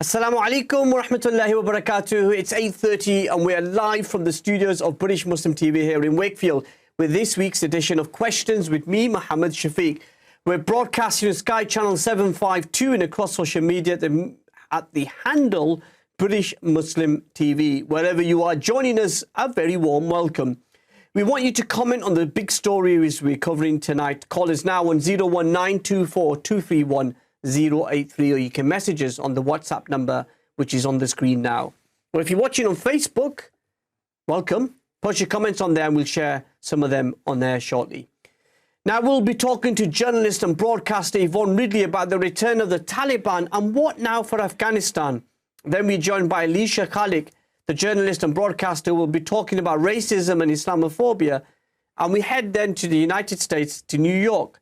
Assalamu alaikum wa rahmatullahi wa barakatuh. It's 8:30 and we are live from the studios of British Muslim TV here in Wakefield with this week's edition of Questions with me, Mohammed Shafiq. We're broadcasting on Sky Channel 752 and across social media at the handle British Muslim TV. Wherever you are joining us, a very warm welcome. We want you to comment on the big stories we're covering tonight. Call us now on 01924 231 083, or you can message us on the WhatsApp number which is on the screen now. Or if you're watching on Facebook, welcome. Post your comments on there and we'll share some of them on there shortly. Now we'll be talking to journalist and broadcaster Yvonne Ridley about the return of the Taliban and what now for Afghanistan. Then we're joined by Alisha Khalik, the journalist and broadcaster, who will be talking about racism and Islamophobia. And we head then to the United States, to New York,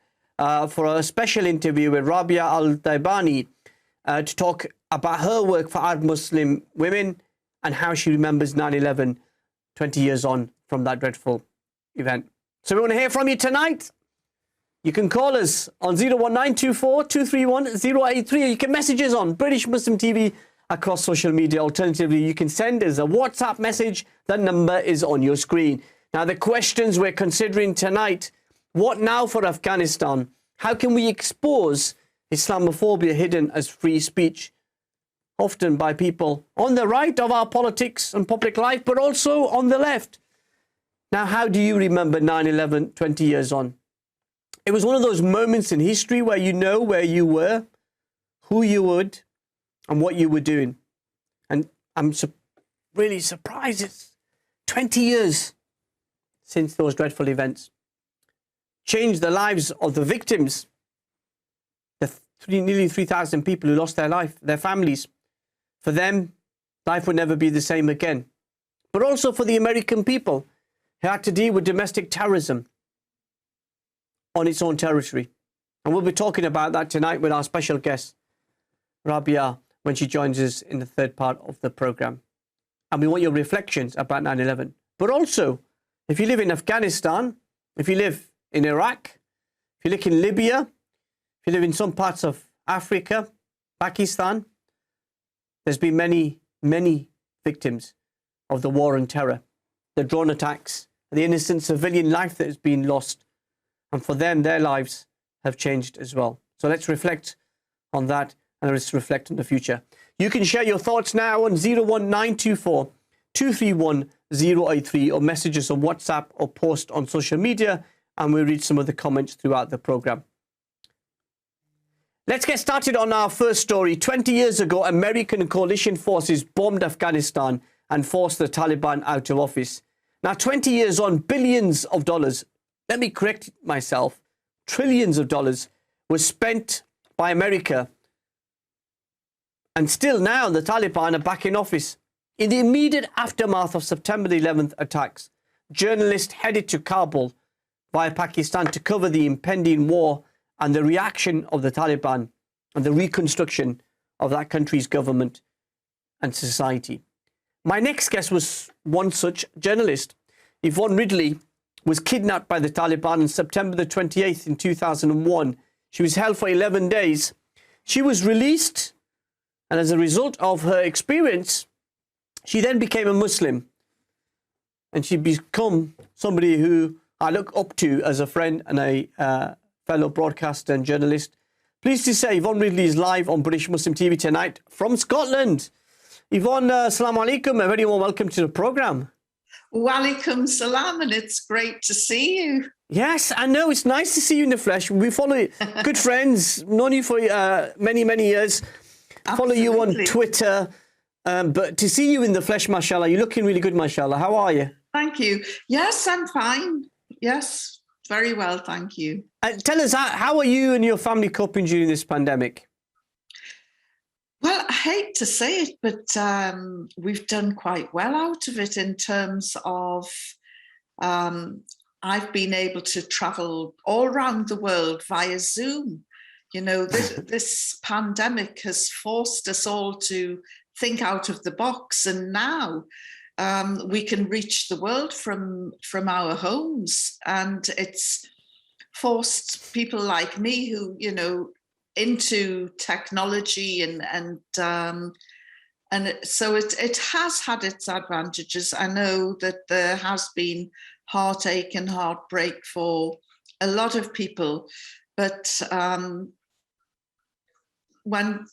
for a special interview with Rabia Al-Daibani to talk about her work for Arab Muslim women and how she remembers 9/11 20 years on from that dreadful event. So we want to hear from you tonight. You can call us on 01924 231 083, or you can message us on British Muslim TV across social media. Alternatively, you can send us a WhatsApp message. That number is on your screen. Now, the questions we're considering tonight: what now for Afghanistan? How can we expose Islamophobia hidden as free speech, often by people on the right of our politics and public life, but also on the left? Now, how do you remember 9/11 20 years on? It was one of those moments in history where you know where you were, who you would, and what you were doing. And I'm really surprised it's 20 years since those dreadful events. Changed the lives of the victims, the nearly 3,000 people who lost their life, their families. For them, life would never be the same again. But also for the American people who had to deal with domestic terrorism on its own territory. And we'll be talking about that tonight with our special guest, Rabyaah, when she joins us in the third part of the programme. And we want your reflections about 9/11. But also, if you live in Afghanistan, if you live in Iraq, if you live in Libya, if you live in some parts of Africa, Pakistan, there's been many, many victims of the war on terror, the drone attacks, the innocent civilian life that has been lost. And for them, their lives have changed as well. So let's reflect on that and let's reflect on the future. You can share your thoughts now on 01924 231 083, or message us on WhatsApp or post on social media, and we'll read some of the comments throughout the programme. Let's get started on our first story. 20 years ago, American coalition forces bombed Afghanistan and forced the Taliban out of office. Now, 20 years on, billions of dollars, let me correct myself, trillions of dollars were spent by America. And still now, the Taliban are back in office. In the immediate aftermath of September the 11th attacks, journalists headed to Kabul via Pakistan to cover the impending war and the reaction of the Taliban and the reconstruction of that country's government and society. My next guest was one such journalist. Yvonne Ridley was kidnapped by the Taliban on September the 28th in 2001. She was held for 11 days. She was released, and as a result of her experience, she then became a Muslim. And she became somebody who I look up to as a friend and a fellow broadcaster and journalist. Pleased to say Yvonne Ridley is live on British Muslim TV tonight from Scotland. Yvonne, assalamu alaikum, a very warm welcome to the programme. Wa alaikum salam, and it's great to see you. Yes, I know, it's nice to see you in the flesh. We follow good friends, known you for many, many years. Absolutely. Follow you on Twitter, but to see you in the flesh, mashallah, you're looking really good, mashallah. How are you? Thank you. Yes, I'm fine. Yes, very well, thank you. Tell us, how are you and your family coping during this pandemic? Well, I hate to say it, but we've done quite well out of it in terms of I've been able to travel all around the world via Zoom. You know, this pandemic has forced us all to think out of the box, and now we can reach the world from our homes, and it's forced people like me who, you know, into technology and So it has had its advantages. I know that there has been heartache and heartbreak for a lot of people, but when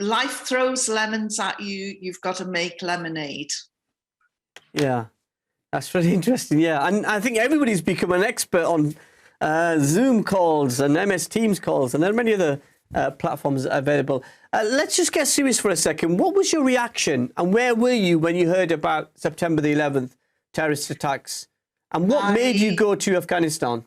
life throws lemons at you, you've got to make lemonade. Yeah, that's really interesting. Yeah, and I think everybody's become an expert on Zoom calls and MS Teams calls, and there are many other platforms available. Let's just get serious for a second. What was your reaction, and where were you when you heard about September the 11th terrorist attacks, and what made you go to Afghanistan?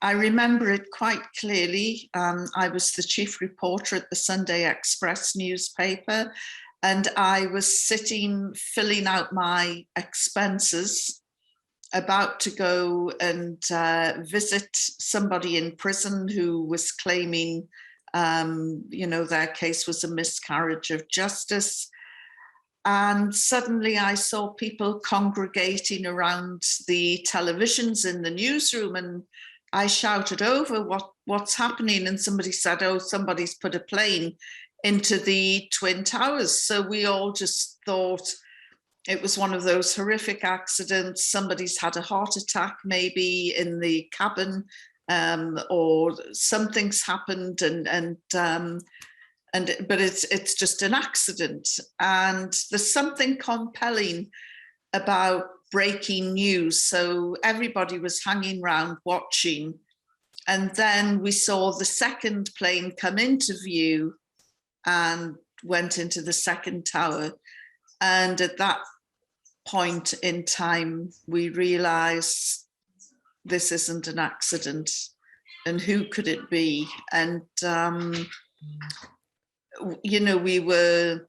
I remember it quite clearly. I was the chief reporter at the Sunday Express newspaper, and I was sitting filling out my expenses, about to go and visit somebody in prison who was claiming, their case was a miscarriage of justice. And suddenly I saw people congregating around the televisions in the newsroom, and I shouted over, what's happening? And somebody said, oh, somebody's put a plane into the Twin Towers. So we all just thought it was one of those horrific accidents. Somebody's had a heart attack, maybe in the cabin, or something's happened, but it's just an accident. And there's something compelling about breaking news. So everybody was hanging around watching. And then we saw the second plane come into view and went into the second tower. And at that point in time, we realized this isn't an accident. And who could it be? And, we were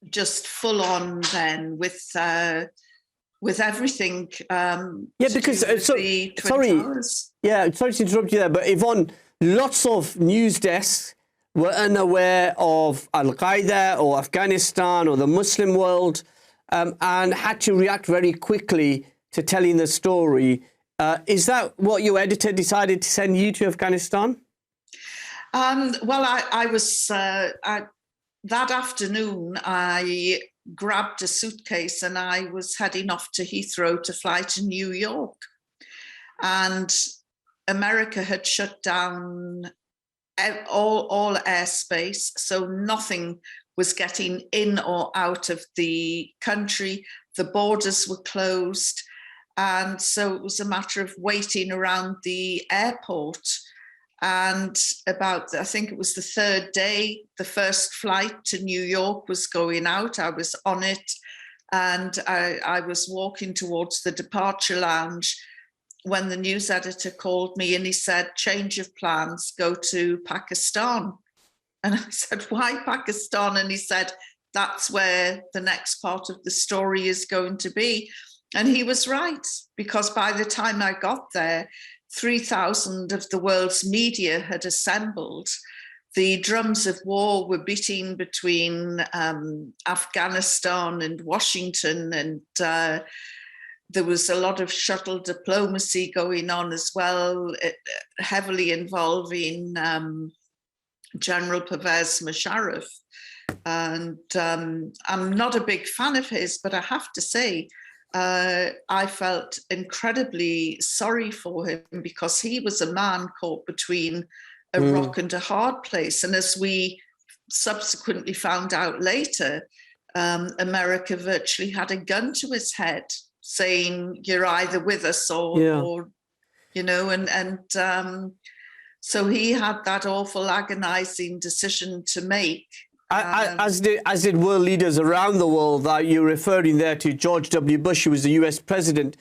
just full on then with everything. Because sorry to interrupt you there, but Yvonne, lots of news desks were unaware of Al-Qaeda or Afghanistan or the Muslim world, and had to react very quickly to telling the story. Is that what your editor decided to send you to Afghanistan? Well, I was, that afternoon, I grabbed a suitcase and I was heading off to Heathrow to fly to New York. And America had shut down all airspace, so nothing was getting in or out of the country. The borders were closed. And so it was a matter of waiting around the airport. And I think it was the third day, the first flight to New York was going out. I was on it, and I was walking towards the departure lounge when the news editor called me, and he said, change of plans, go to Pakistan. And I said, why Pakistan? And he said, that's where the next part of the story is going to be. And he was right, because by the time I got there, 3,000 of the world's media had assembled. The drums of war were beating between Afghanistan and Washington, and there was a lot of shuttle diplomacy going on as well, heavily involving General Pervez Musharraf. And I'm not a big fan of his, but I have to say, I felt incredibly sorry for him, because he was a man caught between a rock and a hard place. And as we subsequently found out later, America virtually had a gun to his head saying, you're either with us or so he had that awful agonizing decision to make. As did world leaders around the world. That you're referring there to George W. Bush, who was the US president,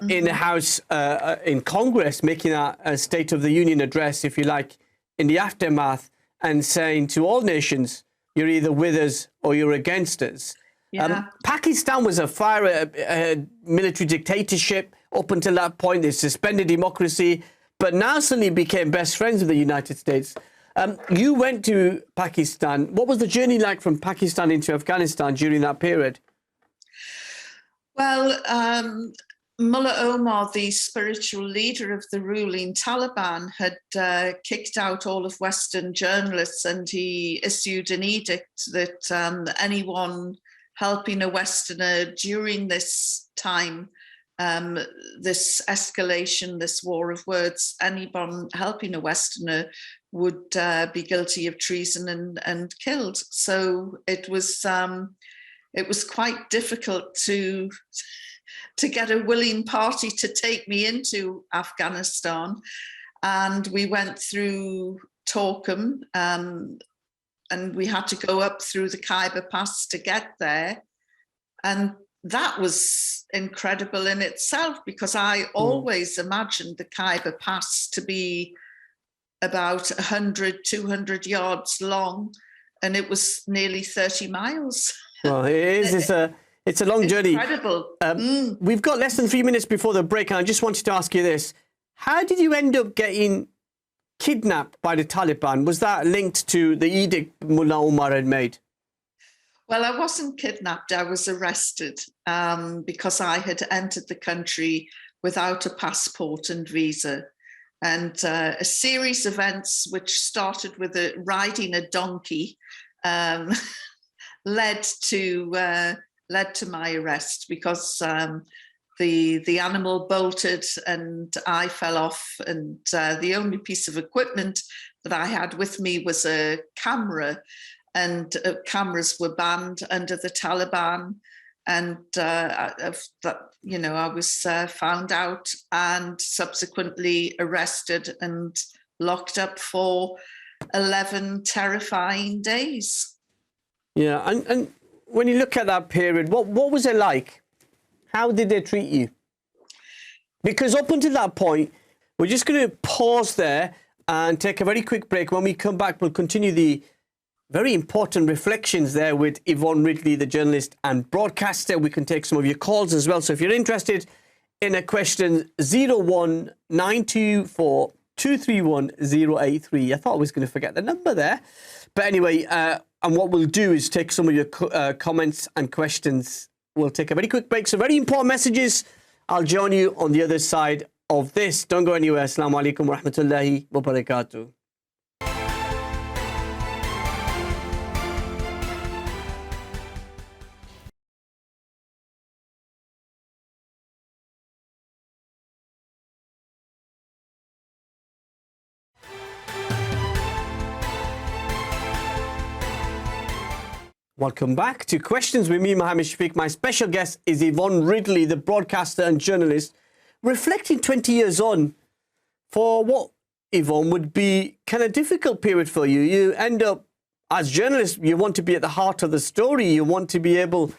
in the House, in Congress, making a State of the Union address, if you like, in the aftermath, and saying to all nations, you're either with us or you're against us. Yeah. Pakistan was a military dictatorship up until that point. They suspended democracy, but now suddenly became best friends with the United States. You went to Pakistan. What was the journey like from Pakistan into Afghanistan during that period? Well, Mullah Omar, the spiritual leader of the ruling Taliban, had kicked out all of Western journalists, and he issued an edict that anyone helping a Westerner during this time, this escalation, this war of words, anyone helping a Westerner would be guilty of treason and killed. So it was quite difficult to get a willing party to take me into Afghanistan. And we went through Torkham, and we had to go up through the Khyber Pass to get there. And that was incredible in itself, because I always imagined the Khyber Pass to be about 100, 200 yards long, and it was nearly 30 miles. Well, it is. It's a long journey. Incredible. We've got less than 3 minutes before the break, and I just wanted to ask you this. How did you end up getting kidnapped by the Taliban? Was that linked to the edict Mullah Omar had made? Well, I wasn't kidnapped. I was arrested because I had entered the country without a passport and visa. And a series of events which started with riding a donkey led to my arrest, because the animal bolted and I fell off, and the only piece of equipment that I had with me was a camera, and cameras were banned under the Taliban. And I was found out and subsequently arrested and locked up for 11 terrifying days. Yeah, and when you look at that period, what was it like? How did they treat you? Because up until that point, we're just going to pause there and take a very quick break. When we come back, we'll continue the very important reflections there with Yvonne Ridley, the journalist and broadcaster. We can take some of your calls as well. So if you're interested in a question, 01924 231 083. I thought I was going to forget the number there. But anyway, and what we'll do is take some of your comments and questions. We'll take a very quick break. So very important messages. I'll join you on the other side of this. Don't go anywhere. Assalamu alaikum wa rahmatullahi wa barakatuh. Welcome back to Questions with me, Mohammed Shafiq. My special guest is Yvonne Ridley, the broadcaster and journalist, reflecting 20 years on for what, Yvonne, would be kind of difficult period for you. You end up, as journalists, you want to be at the heart of the story. You want to be able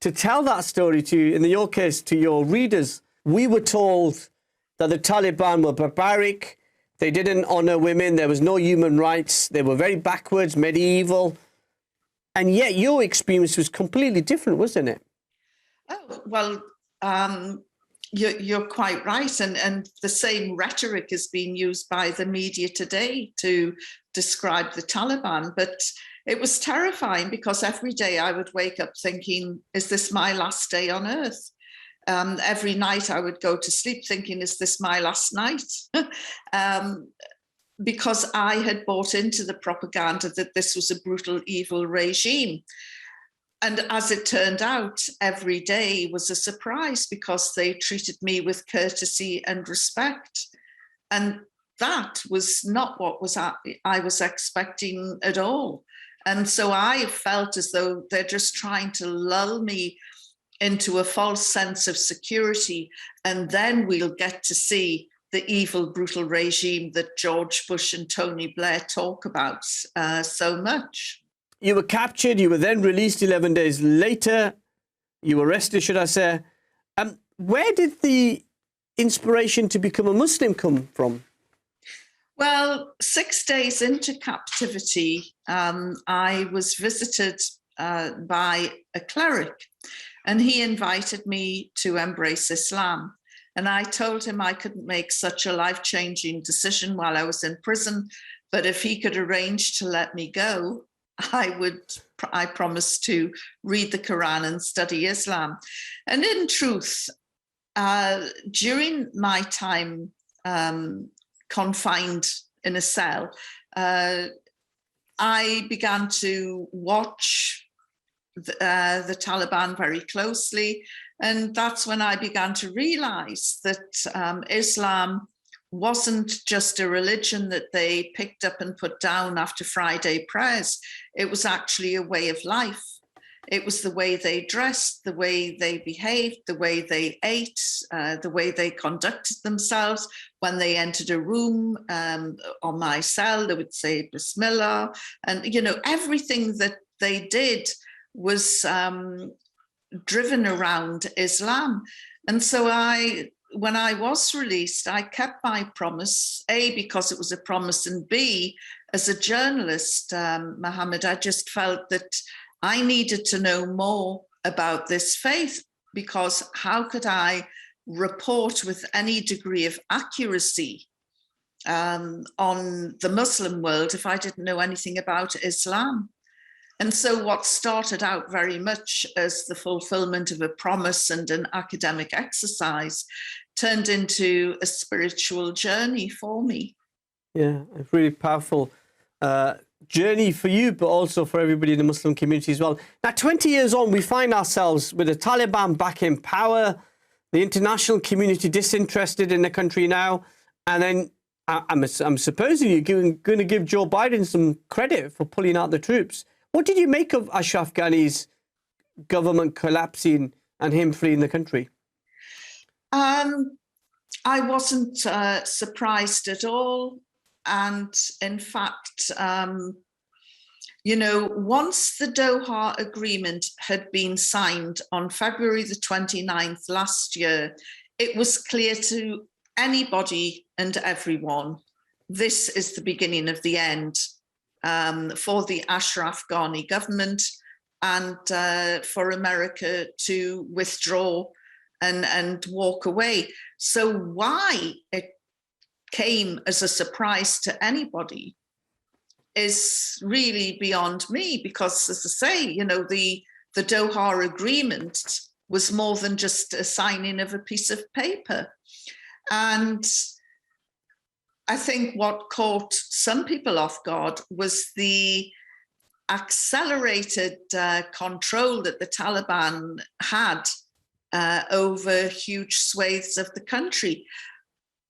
to tell that story to, in your case, to your readers. We were told that the Taliban were barbaric. They didn't honor women. There was no human rights. They were very backwards, medieval. And yet your experience was completely different, wasn't it? Oh, well, you're quite right. And the same rhetoric is being used by the media today to describe the Taliban. But it was terrifying, because every day I would wake up thinking, is this my last day on earth? Every night I would go to sleep thinking, is this my last night? Because I had bought into the propaganda that this was a brutal, evil regime. And as it turned out, every day was a surprise, because they treated me with courtesy and respect. And that was not what I was expecting at all. And so I felt as though they're just trying to lull me into a false sense of security, and then we'll get to see the evil, brutal regime that George Bush and Tony Blair talk about so much. You were captured. You were then released 11 days later. You were arrested, should I say. Where did the inspiration to become a Muslim come from? Well, 6 days into captivity, I was visited by a cleric, and he invited me to embrace Islam. And I told him I couldn't make such a life-changing decision while I was in prison, but if he could arrange to let me go, I promised to read the Quran and study Islam. And in truth, during my time confined in a cell, I began to watch the Taliban very closely. And that's when I began to realize that Islam wasn't just a religion that they picked up and put down after Friday prayers. It was actually a way of life. It was the way they dressed, the way they behaved, the way they ate, the way they conducted themselves. When they entered a room on my cell, they would say Bismillah. And, you know, everything that they did was driven around Islam. And so when I was released, I kept my promise, A, because it was a promise, and B, as a journalist, Mohammed, I just felt that I needed to know more about this faith, because how could I report with any degree of accuracy on the Muslim world if I didn't know anything about Islam? And so what started out very much as the fulfillment of a promise and an academic exercise turned into a spiritual journey for me. Yeah, a really powerful journey for you, but also for everybody in the Muslim community as well. Now, 20 years on, we find ourselves with the Taliban back in power, the international community disinterested in the country now, and then I'm supposing you're going to give Joe Biden some credit for pulling out the troops. What did you make of Ashraf Ghani's government collapsing and him fleeing the country? I wasn't surprised at all. And in fact, you know, once the Doha Agreement had been signed on February the 29th last year, it was clear to anybody and everyone, this is the beginning of the end for the Ashraf Ghani government, and for America to withdraw and walk away. So why it came as a surprise to anybody is really beyond me, because, as I say, you know, the Doha Agreement was more than just a signing of a piece of paper. And I think what caught some people off guard was the accelerated control that the Taliban had over huge swathes of the country.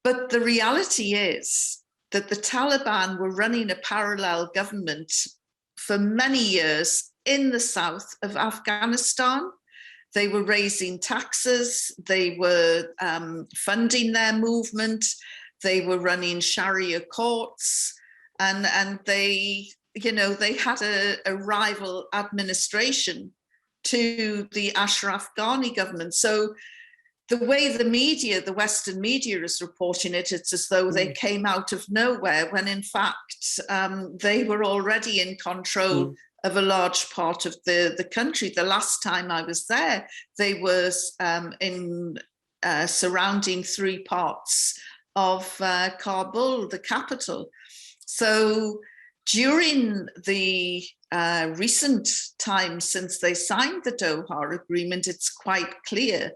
But the reality is that the Taliban were running a parallel government for many years in the south of Afghanistan. They were raising taxes, they were funding their movement, they were running Sharia courts, and they, you know, they had a rival administration to the Ashraf Ghani government. So the way the media, the Western media is reporting it, it's as though they came out of nowhere, when in fact they were already in control of a large part of the country. The last time I was there, they were in surrounding 3 parts of Kabul, the capital. So during the recent time since they signed the Doha Agreement, it's quite clear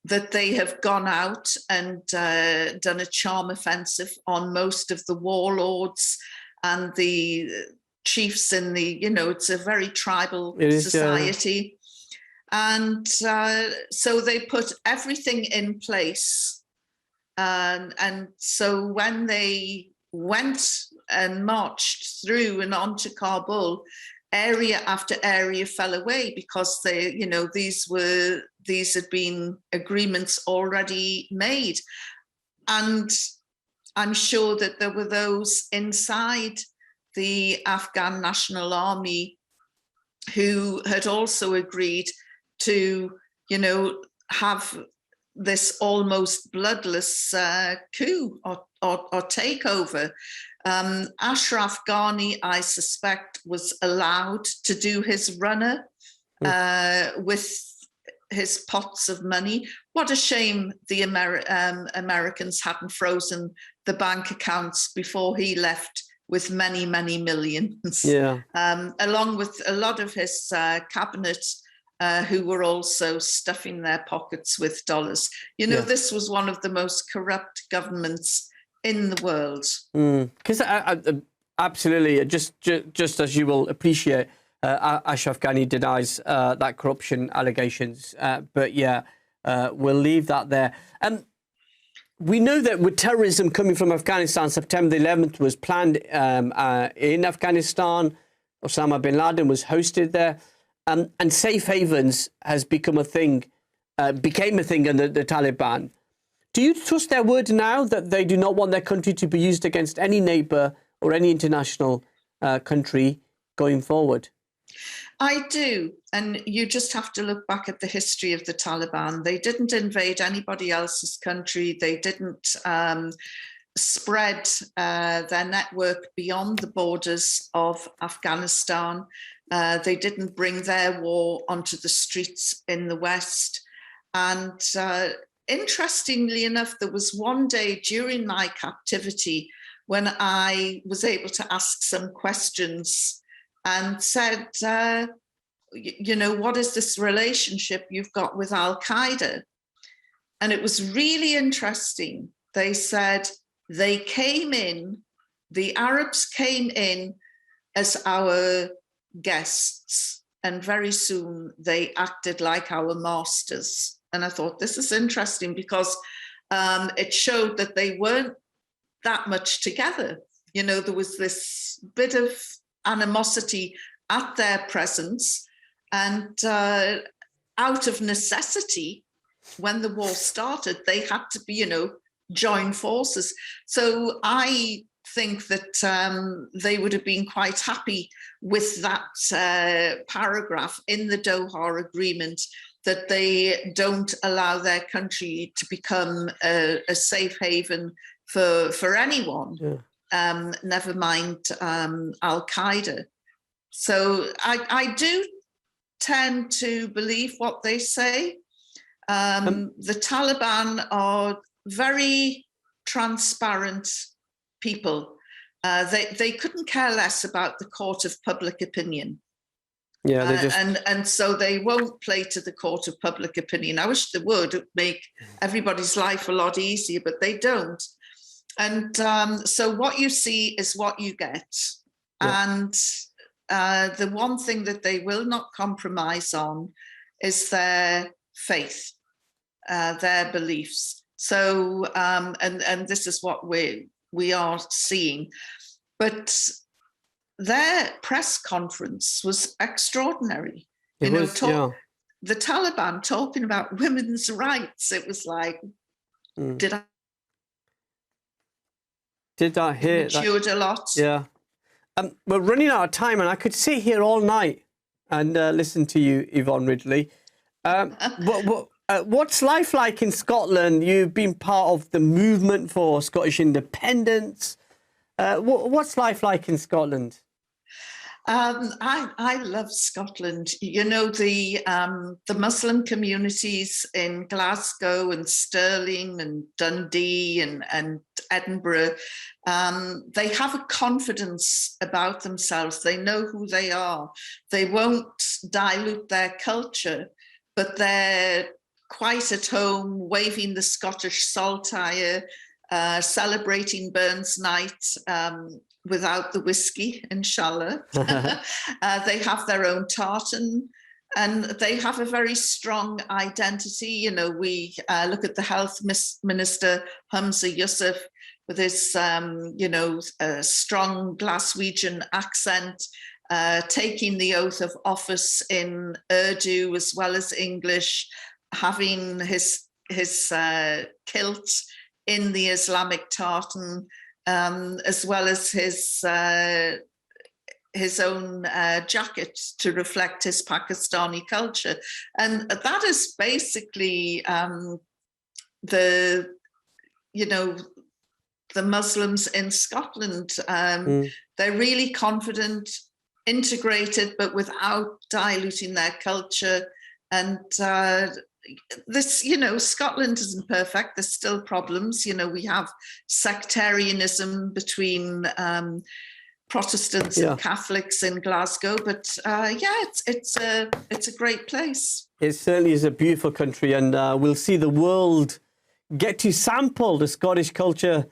that they have gone out and done a charm offensive on most of the warlords and the chiefs in the, you know, it's a very tribal society. And so they put everything in place. And so when they went and marched through and onto Kabul, area after area fell away, because they, you know, these had been agreements already made. And I'm sure that there were those inside the Afghan National Army who had also agreed to, you know, have this almost bloodless coup or takeover. Ashraf Ghani, I suspect, was allowed to do his runner with his pots of money. What a shame the Americans hadn't frozen the bank accounts before he left with many, many millions. Yeah. Along with a lot of his cabinet who were also stuffing their pockets with dollars. You know, this was one of the most corrupt governments in the world. Because absolutely, just as you will appreciate, Ashraf Ghani denies that corruption allegations. But yeah, we'll leave that there. We know that with terrorism coming from Afghanistan, September the 11th was planned in Afghanistan. Osama bin Laden was hosted there. And safe havens has become a thing, became a thing under the Taliban. Do you trust their word now that they do not want their country to be used against any neighbour or any international country going forward? I do. And you just have to look back at the history of the Taliban. They didn't invade anybody else's country. They didn't spread their network beyond the borders of Afghanistan. They didn't bring their war onto the streets in the West. And interestingly enough, there was one day during my captivity when I was able to ask some questions and said, you know, what is this relationship you've got with Al-Qaeda? And it was really interesting. They said they came in, the Arabs came in as our guests, and very soon they acted like our masters. And I thought, this is interesting because it showed that they weren't that much together. You know, there was this bit of animosity at their presence, and out of necessity, when the war started, they had to be, you know, join forces. So I think that they would have been quite happy with that paragraph in the Doha Agreement, that they don't allow their country to become a safe haven for anyone, never mind Al-Qaeda. So I do tend to believe what they say. The Taliban are very transparent people. They couldn't care less about the court of public opinion. Yeah, they just... and so they won't play to the court of public opinion. I wish they would. It would make everybody's life a lot easier, but they don't. And so what you see is what you get. Yeah. And the one thing that they will not compromise on is their faith, their beliefs. So, and this is what we are seeing. But their press conference was extraordinary. The Taliban talking about women's rights. It was like, did I hear that? Matured a lot. Yeah. We're running out of time, and I could sit here all night and listen to you, Yvonne Ridley. What's life like in Scotland? You've been part of the movement for Scottish independence. What's life like in Scotland? I love Scotland. You know, the Muslim communities in Glasgow and Stirling and Dundee and Edinburgh, they have a confidence about themselves. They know who they are. They won't dilute their culture, but they're quite at home, waving the Scottish saltire, celebrating Burns Night without the whiskey, inshallah. They have their own tartan, and they have a very strong identity. You know, we look at the health minister, Humza Yousaf, with his, you know, strong Glaswegian accent, taking the oath of office in Urdu as well as English, having his kilt in the Islamic tartan, as well as his own jacket to reflect his Pakistani culture. And that is basically the Muslims in Scotland. They're really confident, integrated, but without diluting their culture. And this, you know, Scotland isn't perfect. There's still problems. You know, we have sectarianism between Protestants Yeah. and Catholics in Glasgow. But yeah, it's a great place. It certainly is a beautiful country, and we'll see the world get to sample the Scottish culture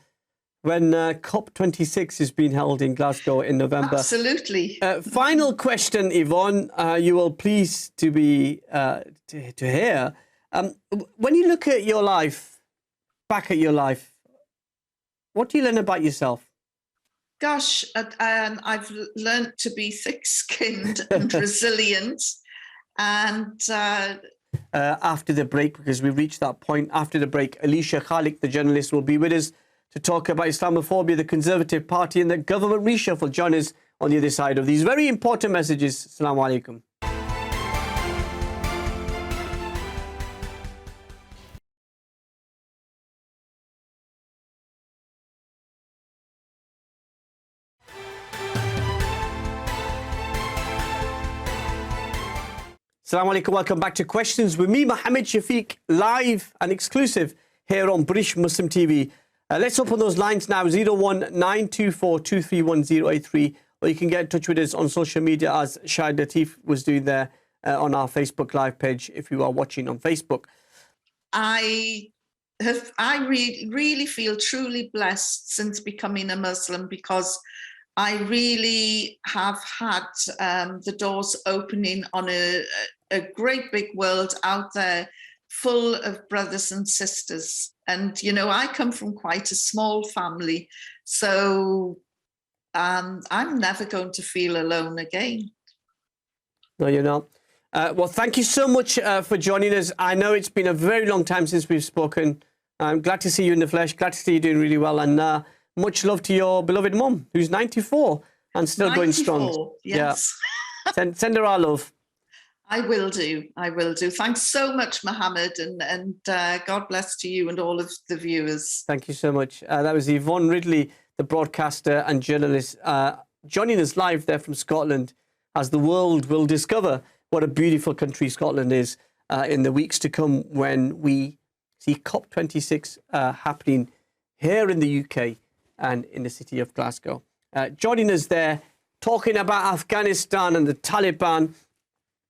when COP26 is being held in Glasgow in November. Absolutely. Final question, Yvonne. You will please to be to hear. When you look at your life, back at your life, what do you learn about yourself? Gosh, I've learned to be thick-skinned and resilient. And after the break, because we've reached that point, after the break, Alisha Khalik, the journalist, will be with us to talk about Islamophobia, the Conservative Party and the government reshuffle. Join us on the other side of these very important messages. Assalamu alaikum. Assalamu alaikum, welcome back to Questions with me, Mohammed Shafiq, live and exclusive here on British Muslim TV. Let's open those lines now, 01924231083, or you can get in touch with us on social media as Shahid Latif was doing there on our Facebook live page if you are watching on Facebook. I really feel truly blessed since becoming a Muslim, because I really have had the doors opening on a great big world out there full of brothers and sisters. And, you know, I come from quite a small family, so I'm never going to feel alone again. No, you're not. Well, thank you so much for joining us. I know it's been a very long time since we've spoken. I'm glad to see you in the flesh, glad to see you doing really well, and much love to your beloved mum, who's 94 and still 94, going strong. Yes. Yeah. Send her our love. I will do. I will do. Thanks so much, Mohammed, and God bless to you and all of the viewers. Thank you so much. That was Yvonne Ridley, the broadcaster and journalist, joining us live there from Scotland, as the world will discover what a beautiful country Scotland is in the weeks to come when we see COP26 happening here in the UK and in the city of Glasgow. Joining us there, talking about Afghanistan and the Taliban.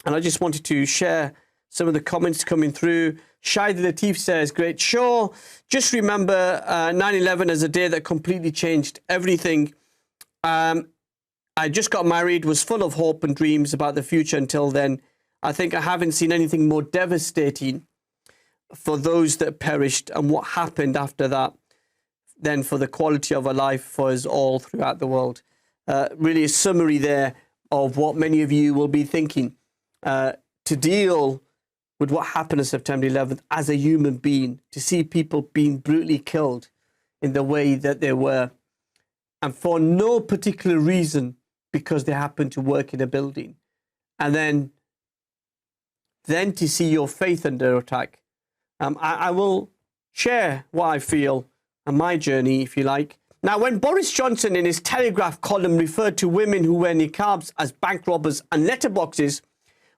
And I just wanted to share some of the comments coming through. Shahid Latif says, great show. Just remember 9/11 as a day that completely changed everything. I just got married, was full of hope and dreams about the future until then. I think I haven't seen anything more devastating for those that perished and what happened after that than for the quality of a life for us all throughout the world. Really a summary there of what many of you will be thinking. To deal with what happened on September 11th as a human being, to see people being brutally killed in the way that they were, and for no particular reason, because they happened to work in a building, and then to see your faith under attack. I will share what I feel and my journey, if you like. Now, when Boris Johnson in his Telegraph column referred to women who wear niqabs as bank robbers and letterboxes,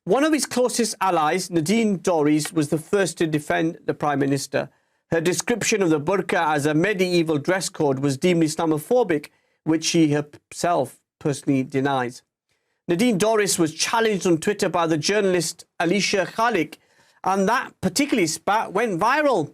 one of his closest allies, Nadine Dorries, was the first to defend the Prime Minister. Her description of the burqa as a medieval dress code was deemed Islamophobic, which she herself personally denies. Nadine Dorries was challenged on Twitter by the journalist Alisha Khalik, and that particularly spat went viral.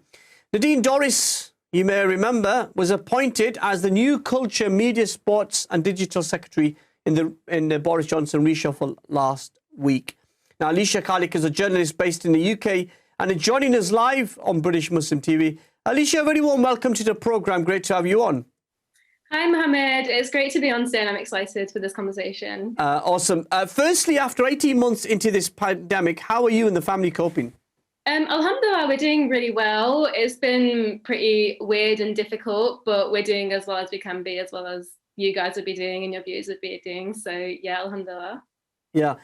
Nadine Dorries, you may remember, was appointed as the new Culture, Media, Sports and Digital Secretary in the Boris Johnson reshuffle last week. Now, Alisha Khalik is a journalist based in the UK and is joining us live on British Muslim TV. Alisha, a very warm welcome to the programme. Great to have you on. Hi, Mohammed. It's great to be on today, and I'm excited for this conversation. Awesome. Firstly, after 18 months into this pandemic, how are you and the family coping? Alhamdulillah, we're doing really well. It's been pretty weird and difficult, but we're doing as well as we can be, as well as you guys would be doing and your viewers would be doing. So, yeah, alhamdulillah. Yeah.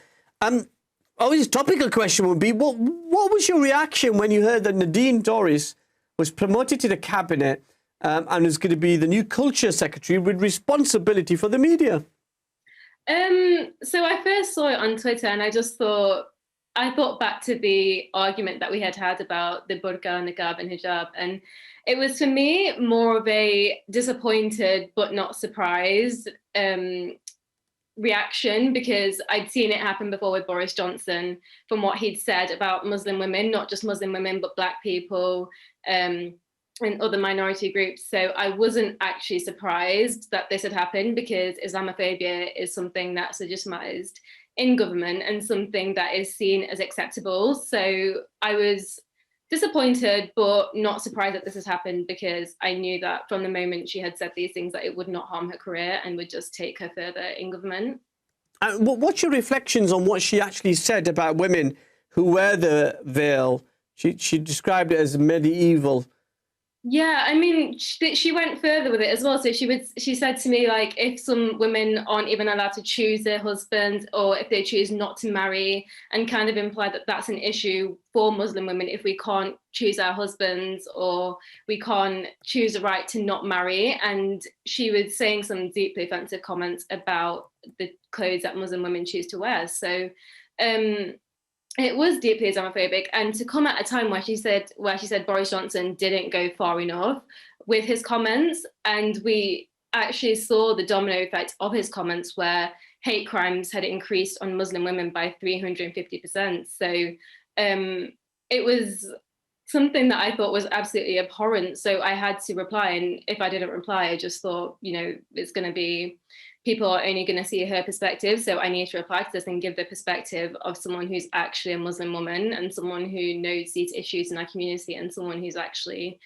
Always a topical question would be, what was your reaction when you heard that Nadine Dorries was promoted to the cabinet and is going to be the new Culture Secretary with responsibility for the media? So I first saw it on Twitter and I thought back to the argument that we had about the burqa, niqab and hijab. And it was, for me, more of a disappointed but not surprised reaction, because I'd seen it happen before with Boris Johnson, from what he'd said about Muslim women, not just Muslim women, but Black people and other minority groups. So I wasn't actually surprised that this had happened, because Islamophobia is something that's legitimized in government and something that is seen as acceptable. So I was disappointed, but not surprised that this has happened, because I knew that from the moment she had said these things that it would not harm her career and would just take her further in government. What's your reflections on what she actually said about women who wear the veil? She described it as medieval. Yeah, I mean, she went further with it as well. So she said to me, like, if some women aren't even allowed to choose their husband, or if they choose not to marry, and kind of implied that that's an issue for Muslim women if we can't choose our husbands, or we can't choose the right to not marry. And she was saying some deeply offensive comments about the clothes that Muslim women choose to wear. So it was deeply Islamophobic, and to come at a time where she said Boris Johnson didn't go far enough with his comments, and we actually saw the domino effect of his comments, where hate crimes had increased on Muslim women by 350%. So it was something that I thought was absolutely abhorrent. So I had to reply, and if I didn't reply, I just thought, it's going to be, people are only going to see her perspective. So I need to reply to this and give the perspective of someone who's actually a Muslim woman, and someone who knows these issues in our community, and someone who's actually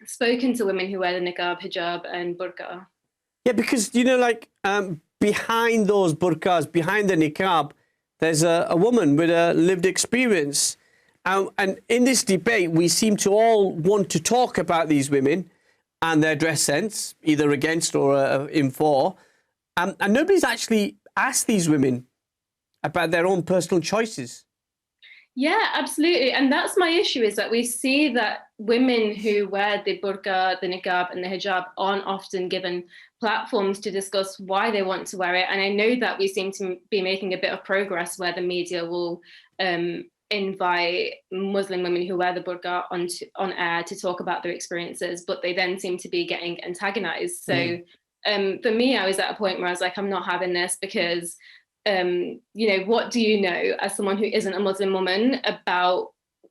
spoken to women who wear the niqab, hijab and burqa. Yeah, because, behind those burqas, behind the niqab, there's a woman with a lived experience. And in this debate, we seem to all want to talk about these women and their dress sense, either against or in for. And nobody's actually asked these women about their own personal choices. Yeah, absolutely. And that's my issue, is that we see that women who wear the burqa, the niqab and the hijab aren't often given platforms to discuss why they want to wear it. And I know that we seem to be making a bit of progress, where the media will invite Muslim women who wear the burqa on air to talk about their experiences, but they then seem to be getting antagonized. So for me, I was at a point where I was like, I'm not having this, because what do you know as someone who isn't a Muslim woman about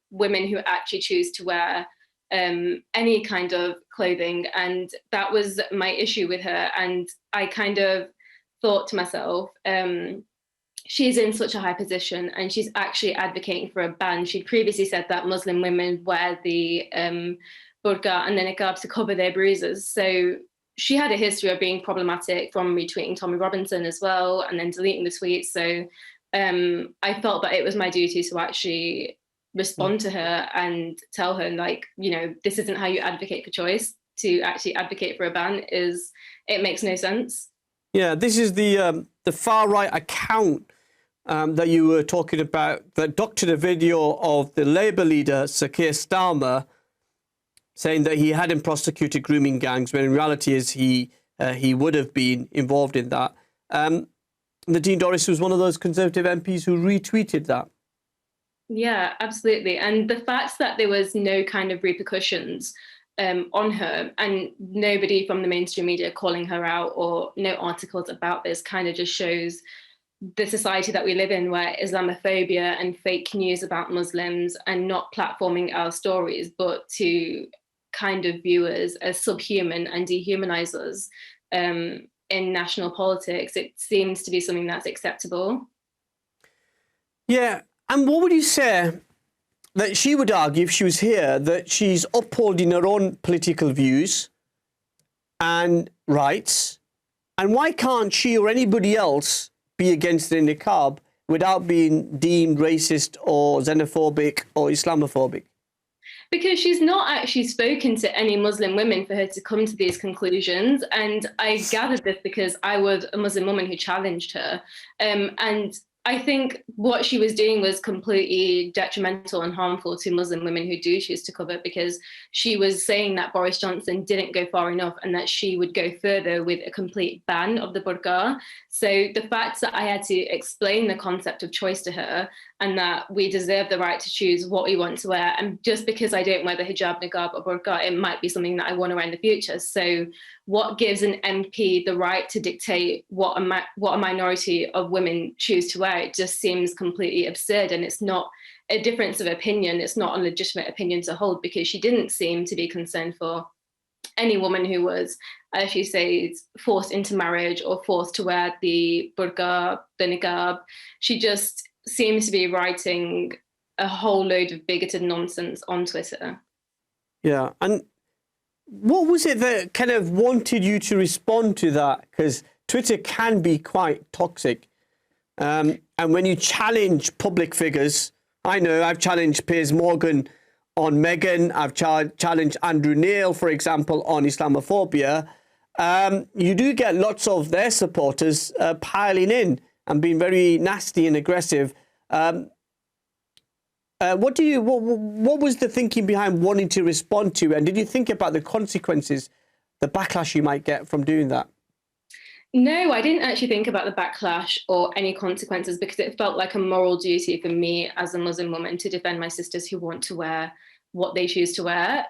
women who actually choose to wear any kind of clothing? And that was my issue with her. And I kind of thought to myself, she's in such a high position, and she's actually advocating for a ban. She previously said that Muslim women wear the burqa and the niqab to cover their bruises. So she had a history of being problematic, from retweeting Tommy Robinson as well, and then deleting the tweet. So I felt that it was my duty to actually respond to her and tell her, this isn't how you advocate for choice. To actually advocate for a ban it makes no sense. Yeah, this is the far right account that you were talking about, that doctored a video of the Labour leader, Sir Keir Starmer, saying that he hadn't prosecuted grooming gangs, when in reality is he would have been involved in that. Nadine Dorries was one of those Conservative MPs who retweeted that. Yeah, absolutely. And the fact that there was no kind of repercussions on her, and nobody from the mainstream media calling her out, or no articles about this, kind of just shows the society that we live in, where Islamophobia and fake news about Muslims, and not platforming our stories, but to kind of view us as subhuman and dehumanize us in national politics. It seems to be something that's acceptable. Yeah. And what would you say that she would argue, if she was here, that she's upholding her own political views and rights? And why can't she or anybody else be against the niqab without being deemed racist or xenophobic or Islamophobic? Because she's not actually spoken to any Muslim women for her to come to these conclusions. And I gathered this because I was a Muslim woman who challenged her. And I think what she was doing was completely detrimental and harmful to Muslim women who do choose to cover, because she was saying that Boris Johnson didn't go far enough, and that she would go further with a complete ban of the burqa. So the fact that I had to explain the concept of choice to her, and that we deserve the right to choose what we want to wear, and just because I don't wear the hijab, niqab or burqa, it might be something that I want to wear in the future. So what gives an MP the right to dictate what a minority of women choose to wear? It just seems completely absurd, and it's not a difference of opinion. It's not a legitimate opinion to hold, because she didn't seem to be concerned for any woman who was, as you say, forced into marriage or forced to wear the burqa, the niqab. She just seems to be writing a whole load of bigoted nonsense on Twitter. Yeah, and what was it that kind of wanted you to respond to that? Because Twitter can be quite toxic. And when you challenge public figures, I know I've challenged Piers Morgan on Meghan, I've challenged Andrew Neil, for example, on Islamophobia. You do get lots of their supporters piling in and being very nasty and aggressive. What was the thinking behind wanting to respond to, and did you think about the consequences, the backlash you might get from doing that? No, I didn't actually think about the backlash or any consequences, because it felt like a moral duty for me as a Muslim woman to defend my sisters who want to wear what they choose to wear.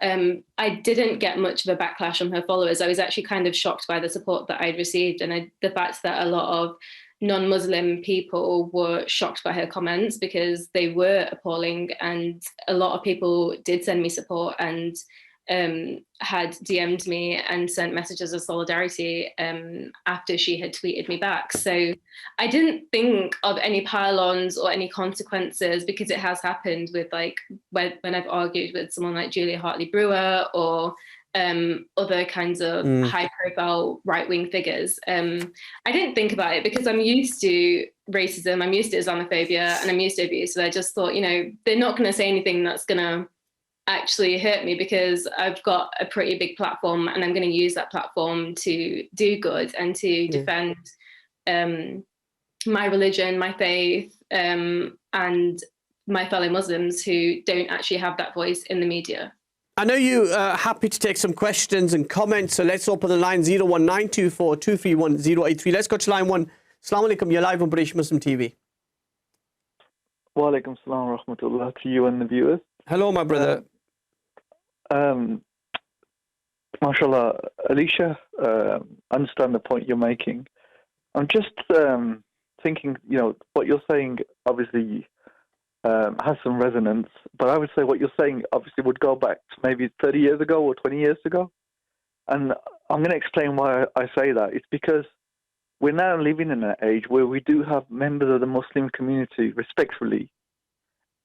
I didn't get much of a backlash from her followers. I was actually kind of shocked by the support that I'd received, and the fact that a lot of non-Muslim people were shocked by her comments, because they were appalling, and a lot of people did send me support and had DM'd me and sent messages of solidarity after she had tweeted me back. So I didn't think of any pile-ons or any consequences, because it has happened with, like, when I've argued with someone like Julia Hartley-Brewer or other kinds of high-profile right-wing figures. I didn't think about it because I'm used to racism, I'm used to Islamophobia, and I'm used to abuse. So I just thought, you know, they're not going to say anything that's going to actually hurt me, because I've got a pretty big platform, and I'm going to use that platform to do good and to defend my religion, my faith, and my fellow Muslims who don't actually have that voice in the media. I know you are happy to take some questions and comments, so let's open the line 01924 231 083. Let's go to line 1. Assalamu alaikum, you're live on British Muslim TV. Wa alaikum salam wa rahmatullah to you and the viewers. Hello, my brother. MashaAllah, Aleesha, understand the point you're making. I'm just thinking, you know, what you're saying obviously has some resonance, but I would say what you're saying obviously would go back to maybe 30 years ago or 20 years ago. And I'm going to explain why I say that. It's because we're now living in an age where we do have members of the Muslim community respectfully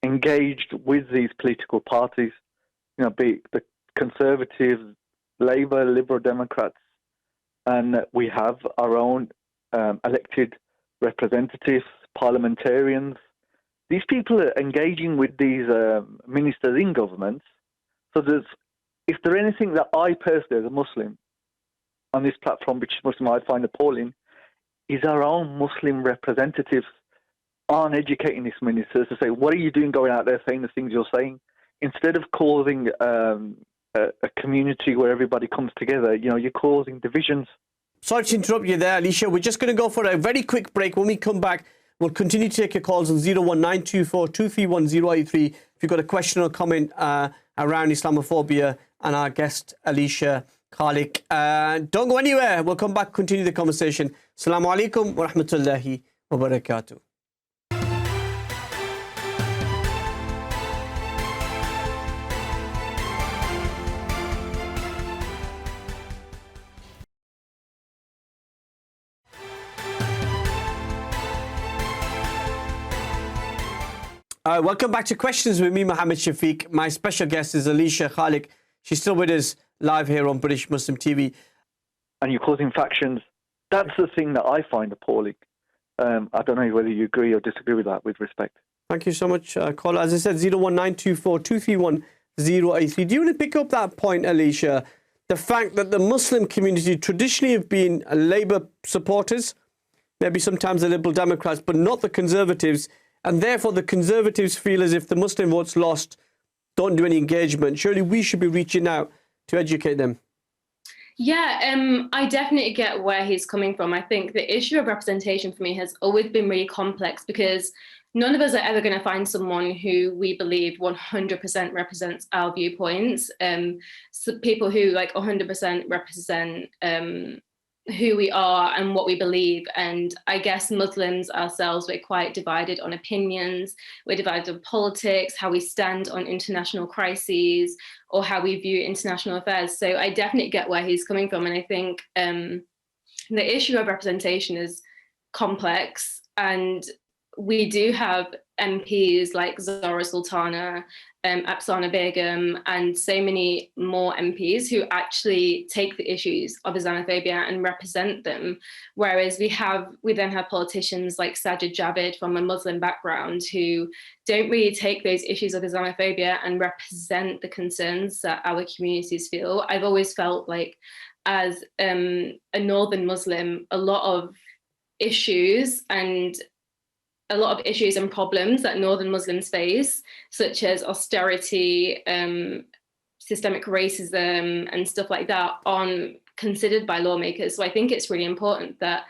engaged with these political parties, you know, be it the Conservatives, Labour, Liberal Democrats, and we have our own elected representatives, parliamentarians. These people are engaging with these ministers in governments. So if there's anything that I personally, as a Muslim, on this platform, which Muslim I find appalling, is our own Muslim representatives aren't educating these ministers to say, what are you doing going out there saying the things you're saying? Instead of causing a community where everybody comes together, you know, you're causing divisions. Sorry to interrupt you there, Aleesha. We're just going to go for a very quick break. When we come back, we'll continue to take your calls on 01924 231 083 if you've got a question or comment around Islamophobia and our guest, Alisha Khalik. Don't go anywhere. We'll come back, continue the conversation. Assalamu alaikum wa rahmatullahi wa barakatuh. Welcome back to Questions with me, Mohammed Shafiq. My special guest is Alisha Khalik. She's still with us live here on British Muslim TV. And you're causing factions. That's the thing that I find appalling. I don't know whether you agree or disagree with that, with respect. Thank you so much, caller. As I said, 01924 231 083. Do you want to pick up that point, Alisha? The fact that the Muslim community traditionally have been Labour supporters, maybe sometimes the Liberal Democrats, but not the Conservatives. And therefore, the Conservatives feel as if the Muslim vote's lost, don't do any engagement. Surely we should be reaching out to educate them. Yeah, I definitely get where he's coming from. I think the issue of representation for me has always been really complex because none of us are ever going to find someone who we believe 100% represents our viewpoints. So people who like 100% represent who we are and what we believe. And I guess Muslims ourselves, we're quite divided on opinions, we're divided on politics, how we stand on international crises, or how we view international affairs. So I definitely get where he's coming from. And I think the issue of representation is complex, and we do have MPs like Zahra Sultana, Afsana Begum, and so many more MPs who actually take the issues of Islamophobia and represent them. Whereas we then have politicians like Sajid Javid from a Muslim background who don't really take those issues of Islamophobia and represent the concerns that our communities feel. I've always felt like, as a Northern Muslim, a lot of issues and problems that Northern Muslims face, such as austerity, systemic racism, and stuff like that, aren't considered by lawmakers. So I think it's really important that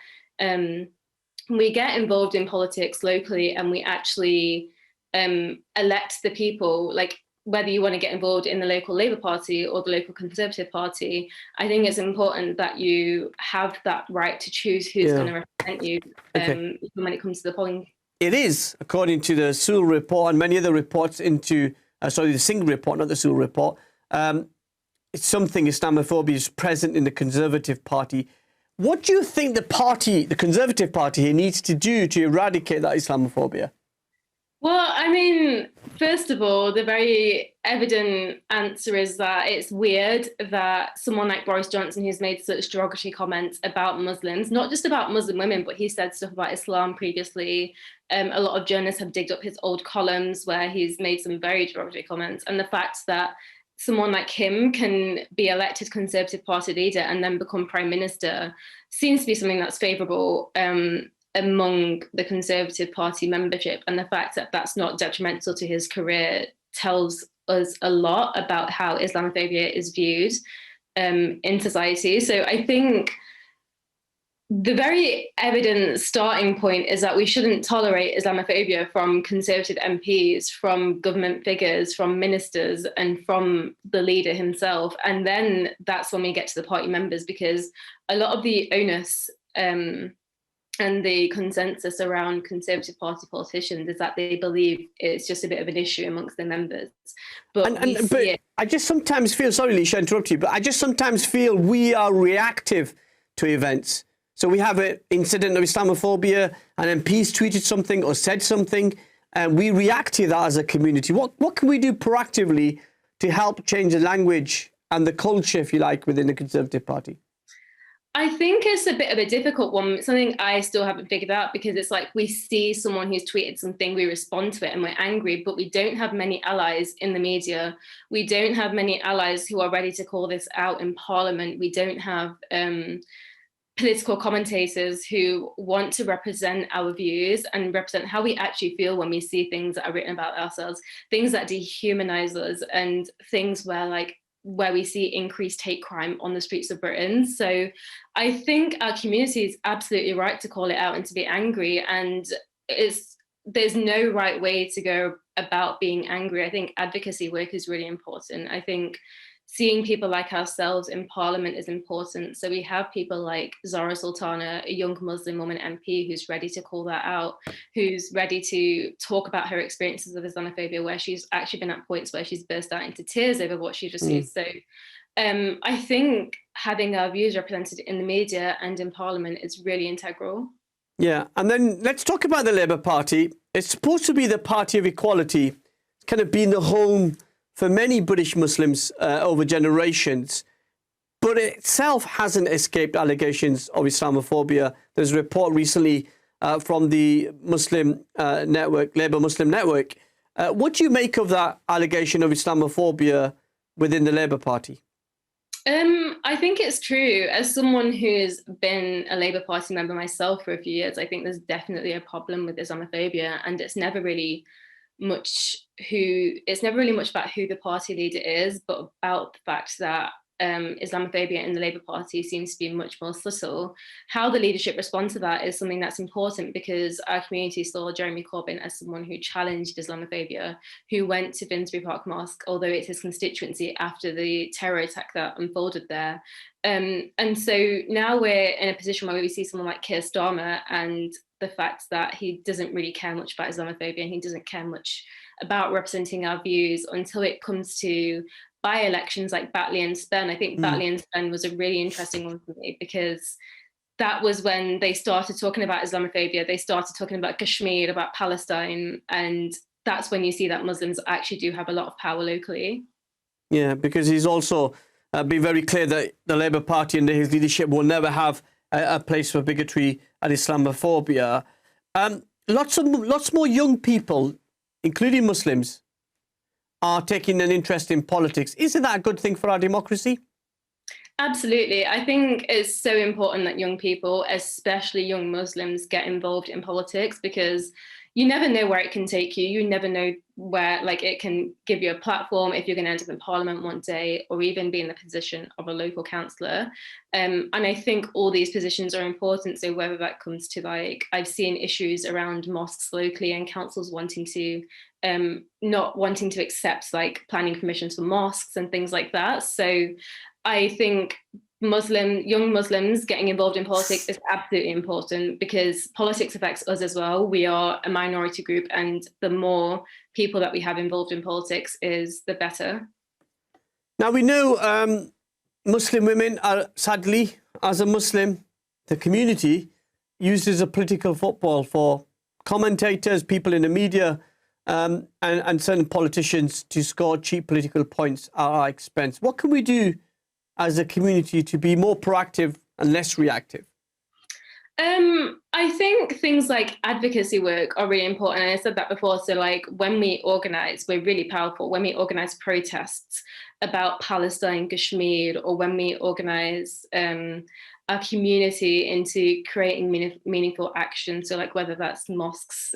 we get involved in politics locally and we actually elect the people, like whether you want to get involved in the local Labour Party or the local Conservative Party. I think it's important that you have that right to choose who's going to represent you when it comes to the polling. It is, according to the Sewell report and many other reports into, the Singh report, not the Sewell report, it's something Islamophobia is present in the Conservative Party. What do you think the Conservative Party here needs to do to eradicate that Islamophobia? Well, I mean, first of all, the very evident answer is that it's weird that someone like Boris Johnson, who's made such derogatory comments about Muslims, not just about Muslim women, but he said stuff about Islam previously. A lot of journalists have digged up his old columns where he's made some very derogatory comments. And the fact that someone like him can be elected Conservative Party leader and then become Prime Minister seems to be something that's favourable among the Conservative Party membership. And the fact that that's not detrimental to his career tells us a lot about how Islamophobia is viewed in society. So I think the very evident starting point is that we shouldn't tolerate Islamophobia from Conservative MPs, from government figures, from ministers, and from the leader himself. And then that's when we get to the party members, because a lot of the onus and the consensus around Conservative Party politicians is that they believe it's just a bit of an issue amongst their members. But I just sometimes feel, sorry, Aleesha, interrupt you, but I just sometimes feel we are reactive to events. So we have an incident of Islamophobia, and MPs tweeted something or said something, and we react to that as a community. What can we do proactively to help change the language and the culture, if you like, within the Conservative Party? I think it's a bit of a difficult one. It's something I still haven't figured out, because it's like we see someone who's tweeted something, we respond to it and we're angry, but we don't have many allies in the media. We don't have many allies who are ready to call this out in Parliament. We don't have political commentators who want to represent our views and represent how we actually feel when we see things that are written about ourselves, things that dehumanize us, and things where we see increased hate crime on the streets of Britain. So I think our community is absolutely right to call it out and to be angry. And there's no right way to go about being angry. I think advocacy work is really important. I think seeing people like ourselves in Parliament is important. So we have people like Zahra Sultana, a young Muslim woman MP, who's ready to call that out, who's ready to talk about her experiences of Islamophobia, where she's actually been at points where she's burst out into tears over what she's received. So I think having our views represented in the media and in Parliament is really integral. Yeah, and then let's talk about the Labour Party. It's supposed to be the party of equality. It's kind of been the home for many British Muslims over generations, but it itself hasn't escaped allegations of Islamophobia. There's a report recently from the Muslim network, Labour Muslim Network. What do you make of that allegation of Islamophobia within the Labour Party? I think it's true. As someone who's been a Labour Party member myself for a few years, I think there's definitely a problem with Islamophobia, and it's never really much about who the party leader is, but about the fact that Islamophobia in the Labour Party seems to be much more subtle. How the leadership responds to that is something that's important, because our community saw Jeremy Corbyn as someone who challenged Islamophobia, who went to Finsbury Park Mosque, although it's his constituency, after the terror attack that unfolded there. And so now we're in a position where we see someone like Keir Starmer, and the fact that he doesn't really care much about Islamophobia, and he doesn't care much about representing our views until it comes to by-elections like Batley and Spen. I think Batley and Spen was a really interesting one for me, because that was when they started talking about Islamophobia, they started talking about Kashmir, about Palestine, and that's when you see that Muslims actually do have a lot of power locally. Yeah, because he's also been very clear that the Labour Party under his leadership will never have a place for bigotry and Islamophobia. Lots more young people, including Muslims, are taking an interest in politics. Isn't that a good thing for our democracy? Absolutely. I think it's so important that young people, especially young Muslims, get involved in politics, because you never know where it can take you. You never know where, like, it can give you a platform if you're going to end up in Parliament one day, or even be in the position of a local councillor. And I think all these positions are important. So whether that comes to, like, I've seen issues around mosques locally and councils wanting to, not wanting to accept, like, planning permissions for mosques and things like that. So I think young Muslims getting involved in politics is absolutely important, because politics affects us as well. We are a minority group, and the more people that we have involved in politics is the better. Now, we know Muslim women are, sadly, as a Muslim, the community used as a political football for commentators, people in the media, and certain politicians to score cheap political points at our expense. What can we do as a community to be more proactive and less reactive? I think things like advocacy work are really important. And I said that before. So, like, when we organise, we're really powerful. When we organise protests about Palestine, Kashmir, or when we organise our community into creating meaningful action. So, like, whether that's mosques,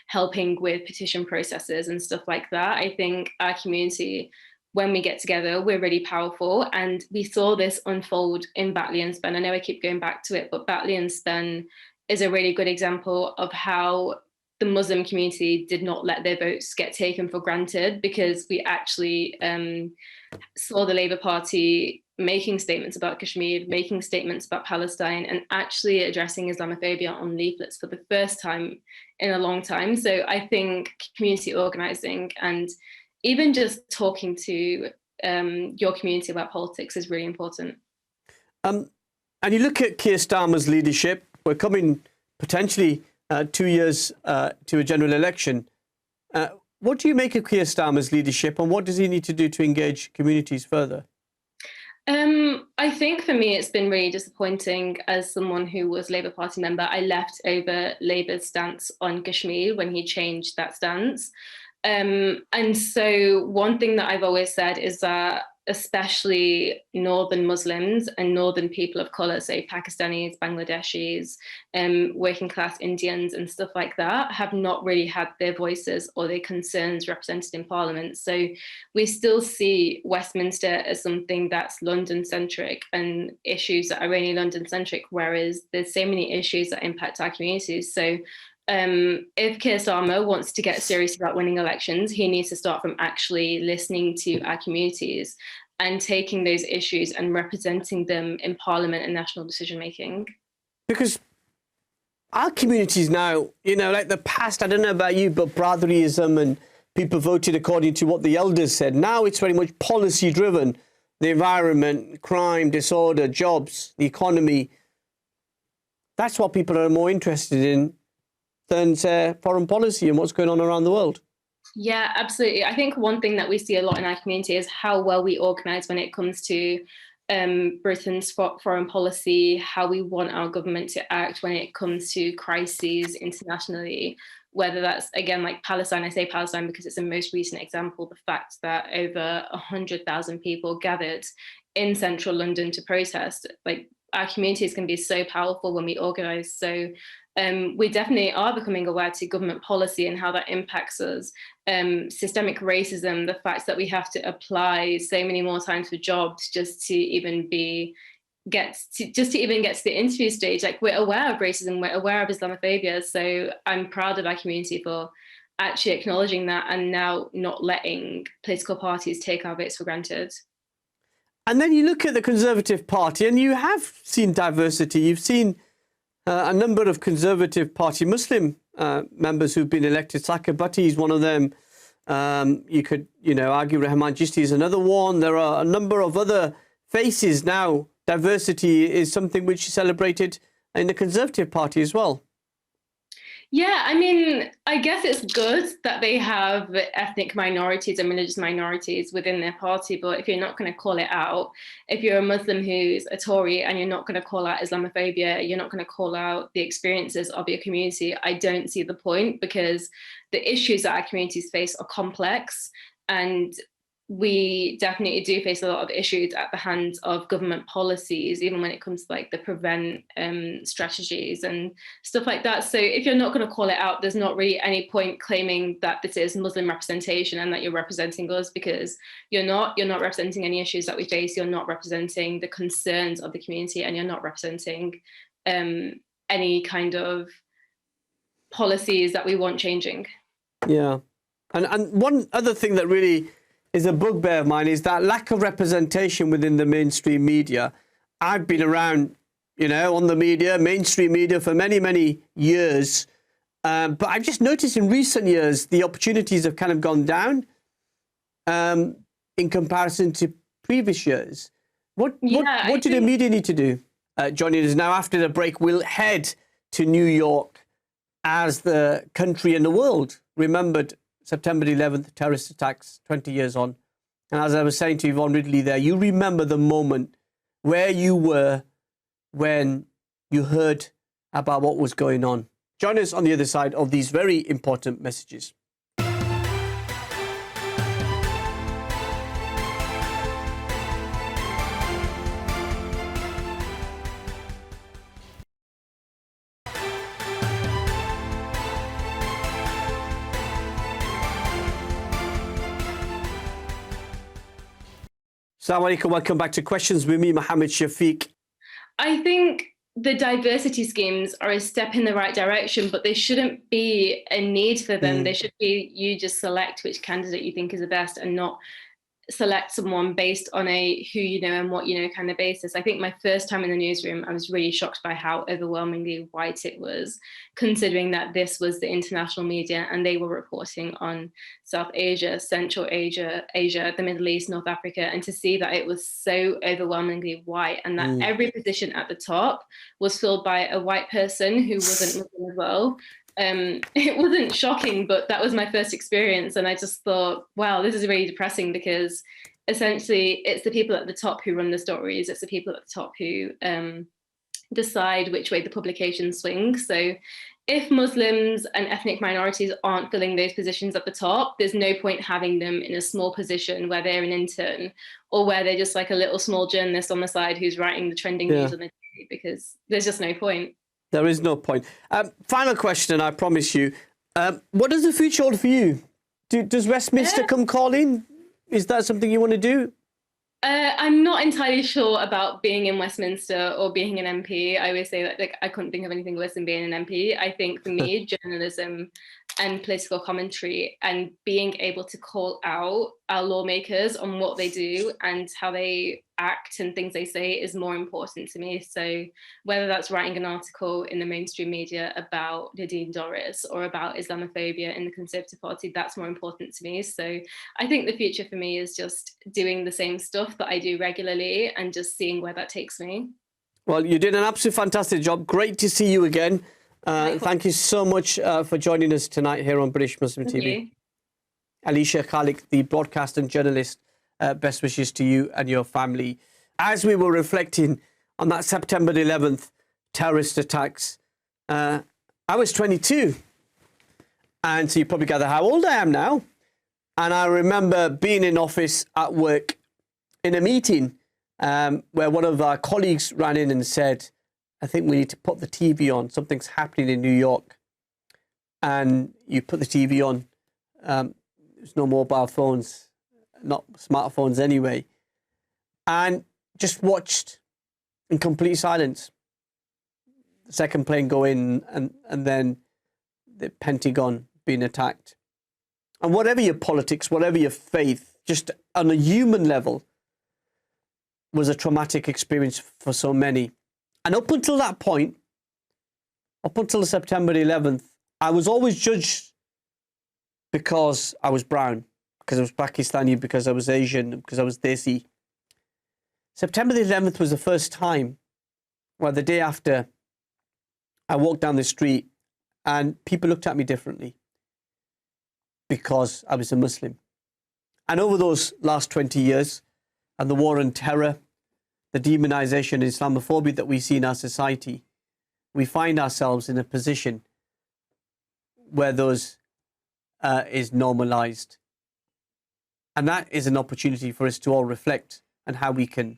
helping with petition processes and stuff like that. I think our community, when we get together, we're really powerful. And we saw this unfold in Batley and Spen. I know I keep going back to it, but Batley and Spen is a really good example of how the Muslim community did not let their votes get taken for granted, because we actually saw the Labour Party making statements about Kashmir, making statements about Palestine, and actually addressing Islamophobia on leaflets for the first time in a long time. So I think community organising and even just talking to your community about politics is really important. And you look at Keir Starmer's leadership, we're coming potentially 2 years to a general election. What do you make of Keir Starmer's leadership, and what does he need to do to engage communities further? I think for me, it's been really disappointing as someone who was Labour Party member. I left over Labour's stance on Kashmir when he changed that stance. And so one thing that I've always said is that especially Northern Muslims and Northern people of colour, say Pakistanis, Bangladeshis, working class Indians and stuff like that, have not really had their voices or their concerns represented in Parliament. So we still see Westminster as something that's London-centric and issues that are only London-centric, whereas there's so many issues that impact our communities. So if Keir Starmer wants to get serious about winning elections, he needs to start from actually listening to our communities and taking those issues and representing them in Parliament and national decision making. Because our communities now, you know, like the past, I don't know about you, but brotherlyism and people voted according to what the elders said. Now it's very much policy driven. The environment, crime, disorder, jobs, the economy. That's what people are more interested in than foreign policy and what's going on around the world. Yeah, absolutely. I think one thing that we see a lot in our community is how well we organise when it comes to Britain's foreign policy, how we want our government to act when it comes to crises internationally, whether that's, again, like Palestine. I say Palestine because it's the most recent example, the fact that over 100,000 people gathered in central London to protest. Like, our communities can be so powerful when we organise. So we definitely are becoming aware to government policy and how that impacts us. Systemic racism, the fact that we have to apply so many more times for jobs just to even get to the interview stage. Like, we're aware of racism, we're aware of Islamophobia. So I'm proud of our community for actually acknowledging that and now not letting political parties take our votes for granted. And then you look at the Conservative Party and you have seen diversity. You've seen a number of Conservative Party Muslim members who've been elected. Sakir Bhatti is one of them. You could, argue Rahman Jishti is another one. There are a number of other faces now. Diversity is something which is celebrated in the Conservative Party as well. Yeah, I mean, I guess it's good that they have ethnic minorities and religious minorities within their party, but if you're not going to call it out, if you're a Muslim who's a Tory and you're not going to call out Islamophobia, you're not going to call out the experiences of your community, I don't see the point, because the issues that our communities face are complex, and we definitely do face a lot of issues at the hands of government policies, even when it comes to like the prevent strategies and stuff like that. So if you're not going to call it out, there's not really any point claiming that this is Muslim representation and that you're representing us, because you're not representing any issues that we face. You're not representing the concerns of the community, and you're not representing any kind of policies that we want changing. Yeah. And one other thing that really is a bugbear of mine is that lack of representation within the mainstream media. I've been around, on the media, mainstream media, for many, many years. But I've just noticed in recent years, the opportunities have kind of gone down in comparison to previous years. What do the media need to do? Joining us now after the break, we'll head to New York as the country and the world remembered September 11th, terrorist attacks 20 years on. And as I was saying to Yvonne Ridley there, you remember the moment where you were when you heard about what was going on. Join us on the other side of these very important messages. Assalamu alaikum, welcome back to Questions with me, Mohammed Shafiq. I think the diversity schemes are a step in the right direction, but there shouldn't be a need for them. There should be, you just select which candidate you think is the best and not select someone based on a who you know and what you know kind of basis. I think my first time in the newsroom, I was really shocked by how overwhelmingly white it was, considering that this was the international media and they were reporting on South Asia, Central Asia, the Middle East, North Africa, and to see that it was so overwhelmingly white and that every position at the top was filled by a white person who wasn't Muslim as well. It wasn't shocking, but that was my first experience. And I just thought, wow, this is really depressing, because essentially it's the people at the top who run the stories. It's the people at the top who decide which way the publication swings. So if Muslims and ethnic minorities aren't filling those positions at the top, there's no point having them in a small position where they're an intern or where they're just like a little small journalist on the side who's writing the trending news on the TV, because there's just no point. There is no point. Final question, I promise you. What does the future hold for you? Does Westminster come calling? Is that something you want to do? I'm not entirely sure about being in Westminster or being an MP. I always say that I couldn't think of anything worse than being an MP. I think for me, journalism and political commentary and being able to call out our lawmakers on what they do and how they act and things they say is more important to me. So whether that's writing an article in the mainstream media about Nadine Dorries or about Islamophobia in the Conservative Party, that's more important to me. So I think the future for me is just doing the same stuff that I do regularly and just seeing where that takes me. Well, you did an absolutely fantastic job. Great to see you again. Thank you so much for joining us tonight here on British Muslim TV. Alisha Khalik, the broadcaster and journalist, best wishes to you and your family. As we were reflecting on that September 11th terrorist attacks, I was 22. And so you probably gather how old I am now. And I remember being in office at work in a meeting where one of our colleagues ran in and said, I think we need to put the TV on. Something's happening in New York. And you put the TV on. There's no mobile phones, not smartphones anyway. And just watched in complete silence the second plane go in and then the Pentagon being attacked. And whatever your politics, whatever your faith, just on a human level, was a traumatic experience for so many. And up until that point, up until September 11th, I was always judged because I was brown, because I was Pakistani, because I was Asian, because I was Desi. September the 11th was the first time where the day after I walked down the street and people looked at me differently because I was a Muslim. And over those last 20 years and the war on terror, the demonization and Islamophobia that we see in our society, we find ourselves in a position where those is normalized. And that is an opportunity for us to all reflect on how we can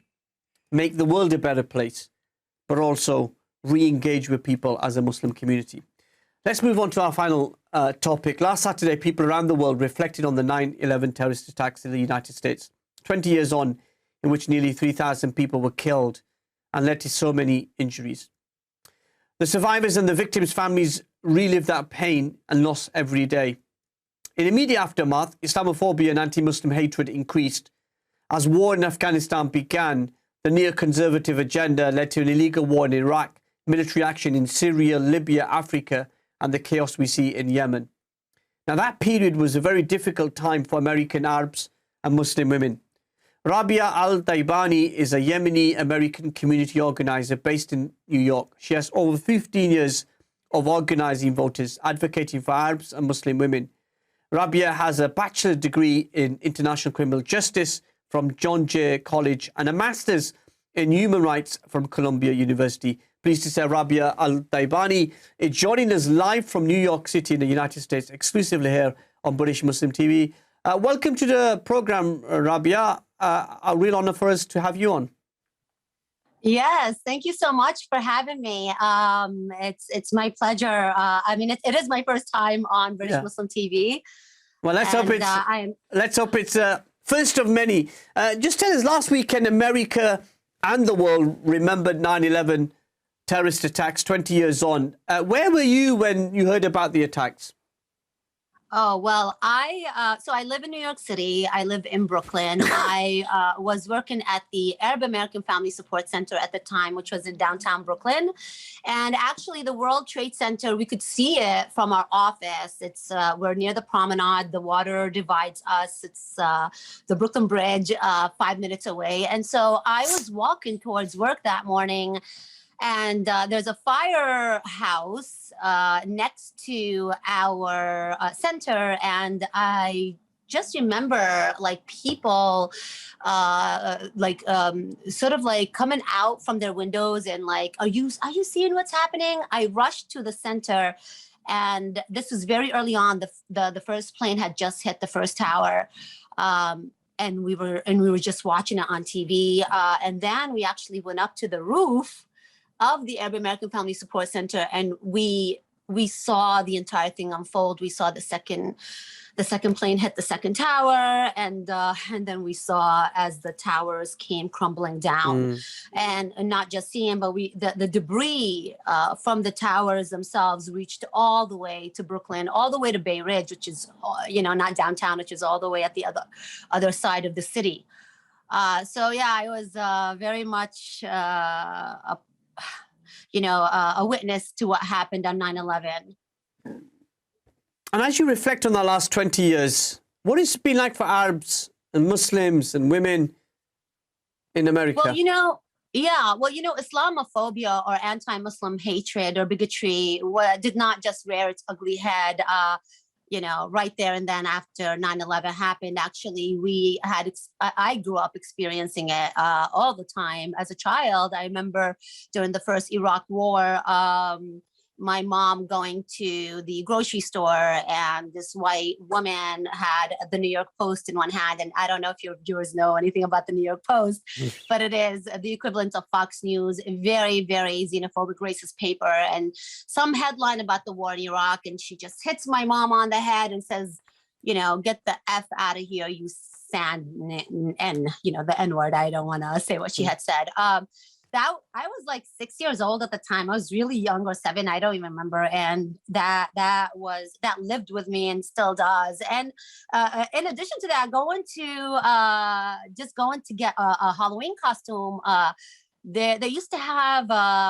make the world a better place, but also re-engage with people as a Muslim community. Let's move on to our final topic. Last Saturday, people around the world reflected on the 9/11 terrorist attacks in the United States, 20 years on, in which nearly 3,000 people were killed and led to so many injuries. The survivors and the victims' families relive that pain and loss every day. In the immediate aftermath, Islamophobia and anti-Muslim hatred increased. As war in Afghanistan began, the neoconservative agenda led to an illegal war in Iraq, military action in Syria, Libya, Africa, and the chaos we see in Yemen. Now, that period was a very difficult time for American Arabs and Muslim women. Rabia Al-Daibani is a Yemeni-American community organizer based in New York. She has over 15 years of organizing voters, advocating for Arabs and Muslim women. Rabia has a bachelor's degree in international criminal justice from John Jay College and a master's in human rights from Columbia University. Pleased to say Rabia Al-Daibani is joining us live from New York City in the United States, exclusively here on British Muslim TV. Welcome to the program, Rabia. A real honor for us to have you on. Yes, thank you so much for having me. It's my pleasure. I mean, it is my first time on British Muslim TV. Well, let's hope it's first of many. Just tell us, last weekend, America and the world remembered 9/11 terrorist attacks 20 years on. Where were you when you heard about the attacks? Oh, well, so I live in New York City. I live in Brooklyn. I was working at the Arab American Family Support Center at the time, which was in downtown Brooklyn. And actually the World Trade Center, we could see it from our office. It's we're near the promenade. The water divides us. It's the Brooklyn Bridge, 5 minutes away. And so I was walking towards work that morning, and there's a firehouse next to our center. And I just remember like people sort of like coming out from their windows and like, are you seeing what's happening? I rushed to the center, and this was very early on. The first plane had just hit the first tower. And we were just watching it on TV. And then we actually went up to the roof of the Arab American Family Support Center, and we saw the entire thing unfold. We saw the second plane hit the second tower, and then we saw as the towers came crumbling down, and not just seeing, but the debris from the towers themselves reached all the way to Brooklyn, all the way to Bay Ridge, which is not downtown, which is all the way at the other side of the city. So yeah, I was very much a witness to what happened on 9/11. And as you reflect on the last 20 years, what has it been like for Arabs and Muslims and women in America? Well, Islamophobia or anti-Muslim hatred or bigotry did not just rear its ugly head, right there and then after 9/11 happened. Actually, I grew up experiencing it all the time as a child. I remember during the first Iraq war, my mom going to the grocery store, and this white woman had the New York Post in one hand. And I don't know if your viewers know anything about the New York Post, but it is the equivalent of Fox News, a very, very xenophobic, racist paper, and some headline about the war in Iraq. And she just hits my mom on the head and says, you know, get the F out of here, you sand, and, you know, the N-word. I don't want to say what she had said. That I was like 6 years old at the time. I was really young, or 7, I don't even remember. And that lived with me and still does. And in addition to that, going to get a Halloween costume. They used to have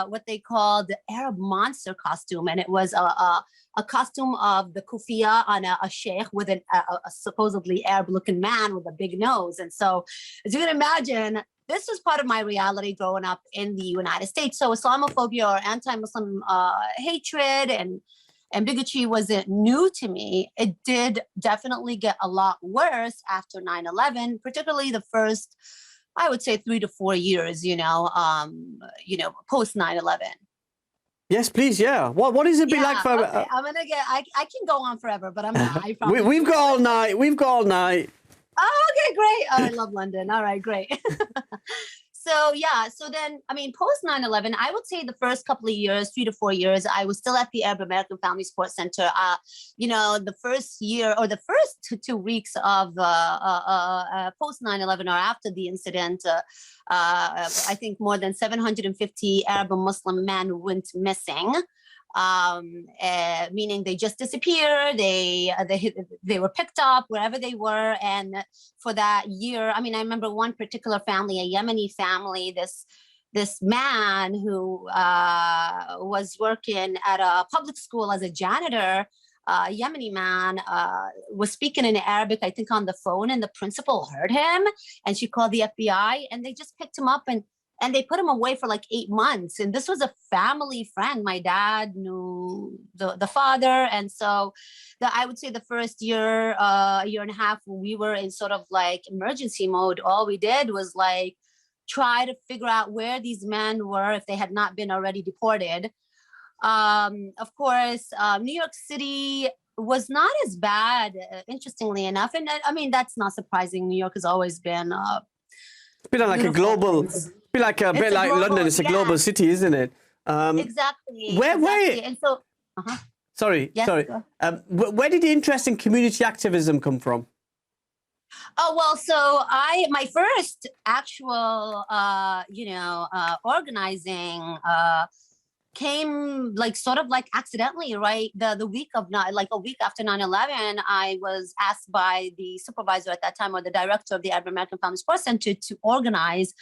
what they called the Arab monster costume, and it was a costume of the kufiya on a sheikh with a supposedly Arab-looking man with a big nose. And so, as you can imagine, this was part of my reality growing up in the United States. So Islamophobia or anti-Muslim hatred and bigotry wasn't new to me. It did definitely get a lot worse after 9/11, particularly the first, I would say, 3 to 4 years, post 9/11. Yes, please. Yeah. What is it been like for? Okay. I'm gonna get. I can go on forever, but I'm not. We've got all night. We've got all night. Oh, okay, great. Oh, I love London. All right, great. So then, I mean, post 9/11, I would say the first couple of years, 3 to 4 years, I was still at the Arab American Family Support Center. The first year or the first 2 weeks of post 9/11 or after the incident, I think more than 750 Arab and Muslim men went missing. Meaning they just disappeared. They were picked up wherever they were, and for that year, I mean, I remember one particular family, a Yemeni family. This man who was working at a public school as a janitor, a Yemeni man, was speaking in Arabic, I think, on the phone, and the principal heard him, and she called the FBI, and they just picked him up and they put him away for like 8 months. And this was a family friend. My dad knew the father. And so I would say the first year, a year and a half, we were in sort of like emergency mode. All we did was like try to figure out where these men were if they had not been already deported. Of course, New York City was not as bad, interestingly enough. And I mean, that's not surprising. New York has always been... it's been like a global... Like a bit like London, it's a global city, isn't it? Exactly. Where? And so, Sorry. Where did the interest in community activism come from? Oh, well, so my first actual, organizing came like sort of like accidentally, right? The week of a week after 9/11, I was asked by the supervisor at that time, or the director of the Arab American Family Support Center, to organize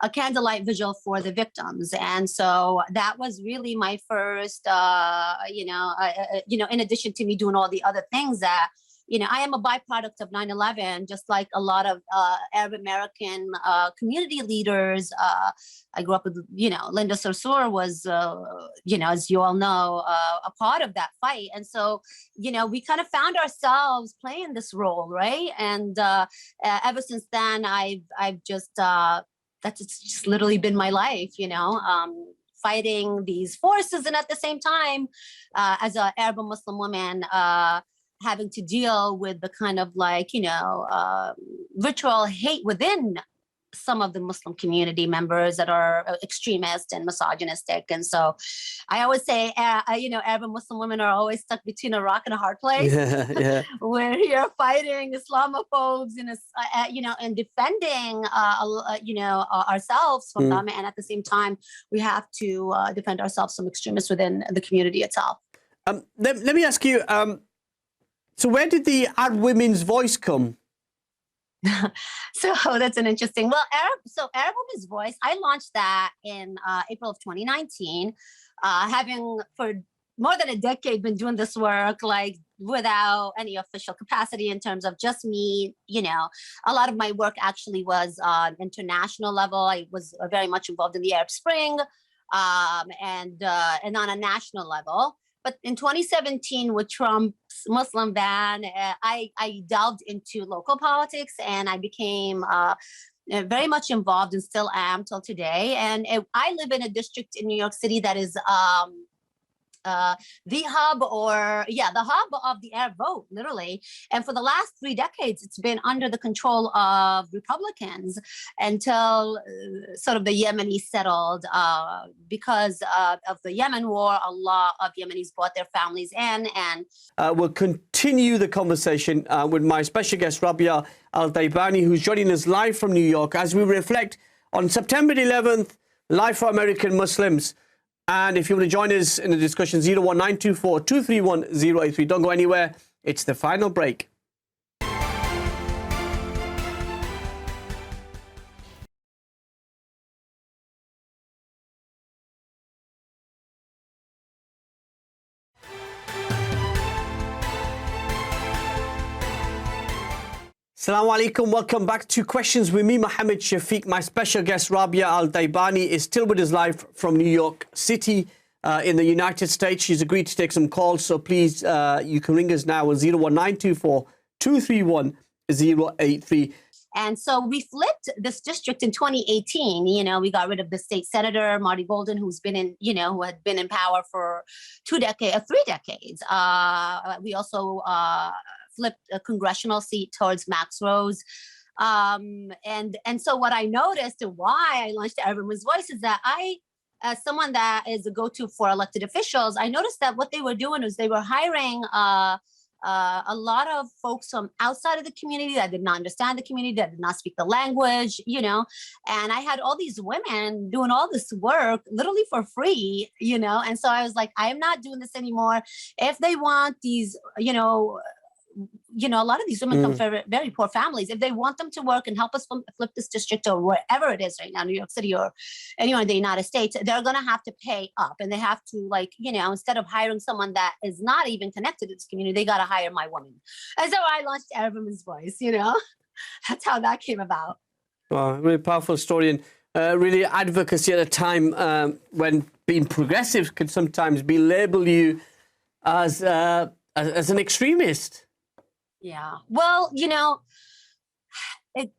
a candlelight vigil for the victims. And so that was really my first, in addition to me doing all the other things that, I am a byproduct of 9/11, just like a lot of Arab American community leaders. I grew up with, Linda Sarsour was, as you all know, a part of that fight. And so, we kind of found ourselves playing this role, right? And ever since then, I've just, that's just literally been my life, fighting these forces. And at the same time, as an Arab and Muslim woman, having to deal with the kind of like, ritual hate within some of the Muslim community members that are extremist and misogynistic. And so I always say, Arab and Muslim women are always stuck between a rock and a hard place. Yeah. We're here fighting Islamophobes and defending, ourselves from them. And at the same time, we have to defend ourselves from extremists within the community itself. Let me ask you, so where did the Arab Women's Voice come? So that's an interesting, Arab Women's Voice, I launched that in April of 2019, having for more than a decade been doing this work, like without any official capacity in terms of just me. A lot of my work actually was on international level. I was very much involved in the Arab Spring, and on a national level. But in 2017, with Trump's Muslim ban, I delved into local politics, and I became very much involved, and still am till today. And I live in a district in New York City that is the hub of the Arab vote, literally. And for the last 3 decades, it's been under the control of Republicans until sort of the Yemenis settled. Because of the Yemen war, a lot of Yemenis brought their families in. And we'll continue the conversation with my special guest, Rabia Al-Daibani, who's joining us live from New York as we reflect on September 11th, Life for American Muslims. And if you want to join us in the discussion, 01924 231 083. Don't go anywhere. It's the final break. Assalamu alaikum. Welcome back to Questions with me, Mohammed Shafiq. My special guest, Rabia Al-Daibani, is still with us live from New York City in the United States. She's agreed to take some calls, so please, you can ring us now on 01924 231 083. And so we flipped this district in 2018. You know, we got rid of the state senator, Marty Golden, who's been in, you know, who had been in power for 3 decades. We also flipped a congressional seat towards Max Rose. And so what I noticed and why I launched Arab Women's Voice is that as someone that is a go-to for elected officials, I noticed that what they were doing was they were hiring a lot of folks from outside of the community that did not understand the community, that did not speak the language, you know, and I had all these women doing all this work literally for free, you know, and so I was like, I am not doing this anymore. If they want these, you know, a lot of these women come from very poor families. If they want them to work and help us flip this district or wherever it is right now, New York City or anywhere in the United States, they're going to have to pay up, and they have to, like, you know, instead of hiring someone that is not even connected to this community, they got to hire my woman. And so I launched Arab Women's Voice, you know, that's how that came about. Wow, really powerful story, and really advocacy at a time when being progressive can sometimes be labeled you as an extremist. Yeah, well, you know, it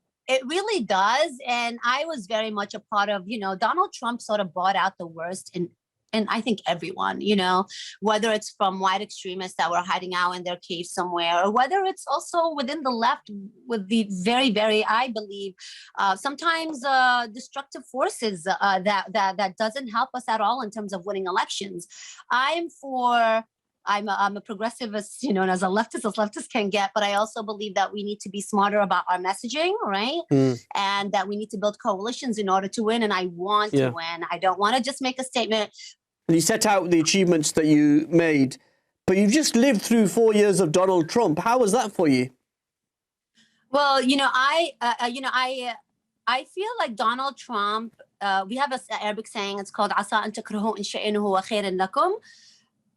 really does. And I was very much a part of, you know, Donald Trump sort of brought out the worst in I think everyone, you know, whether it's from white extremists that were hiding out in their cave somewhere, or whether it's also within the left with the very, very, I believe, sometimes destructive forces that doesn't help us at all in terms of winning elections. I'm a progressivist, you know, and as leftists can get, but I also believe that we need to be smarter about our messaging, right? And that we need to build coalitions in order to win. And I want to win. I don't want to just make a statement. You set out the achievements that you made, but you've just lived through 4 years of Donald Trump. How was that for you? Well, you know, I feel like Donald Trump, we have an Arabic saying, it's called "Asa an takrahu shay'an huwa khairan lakum,"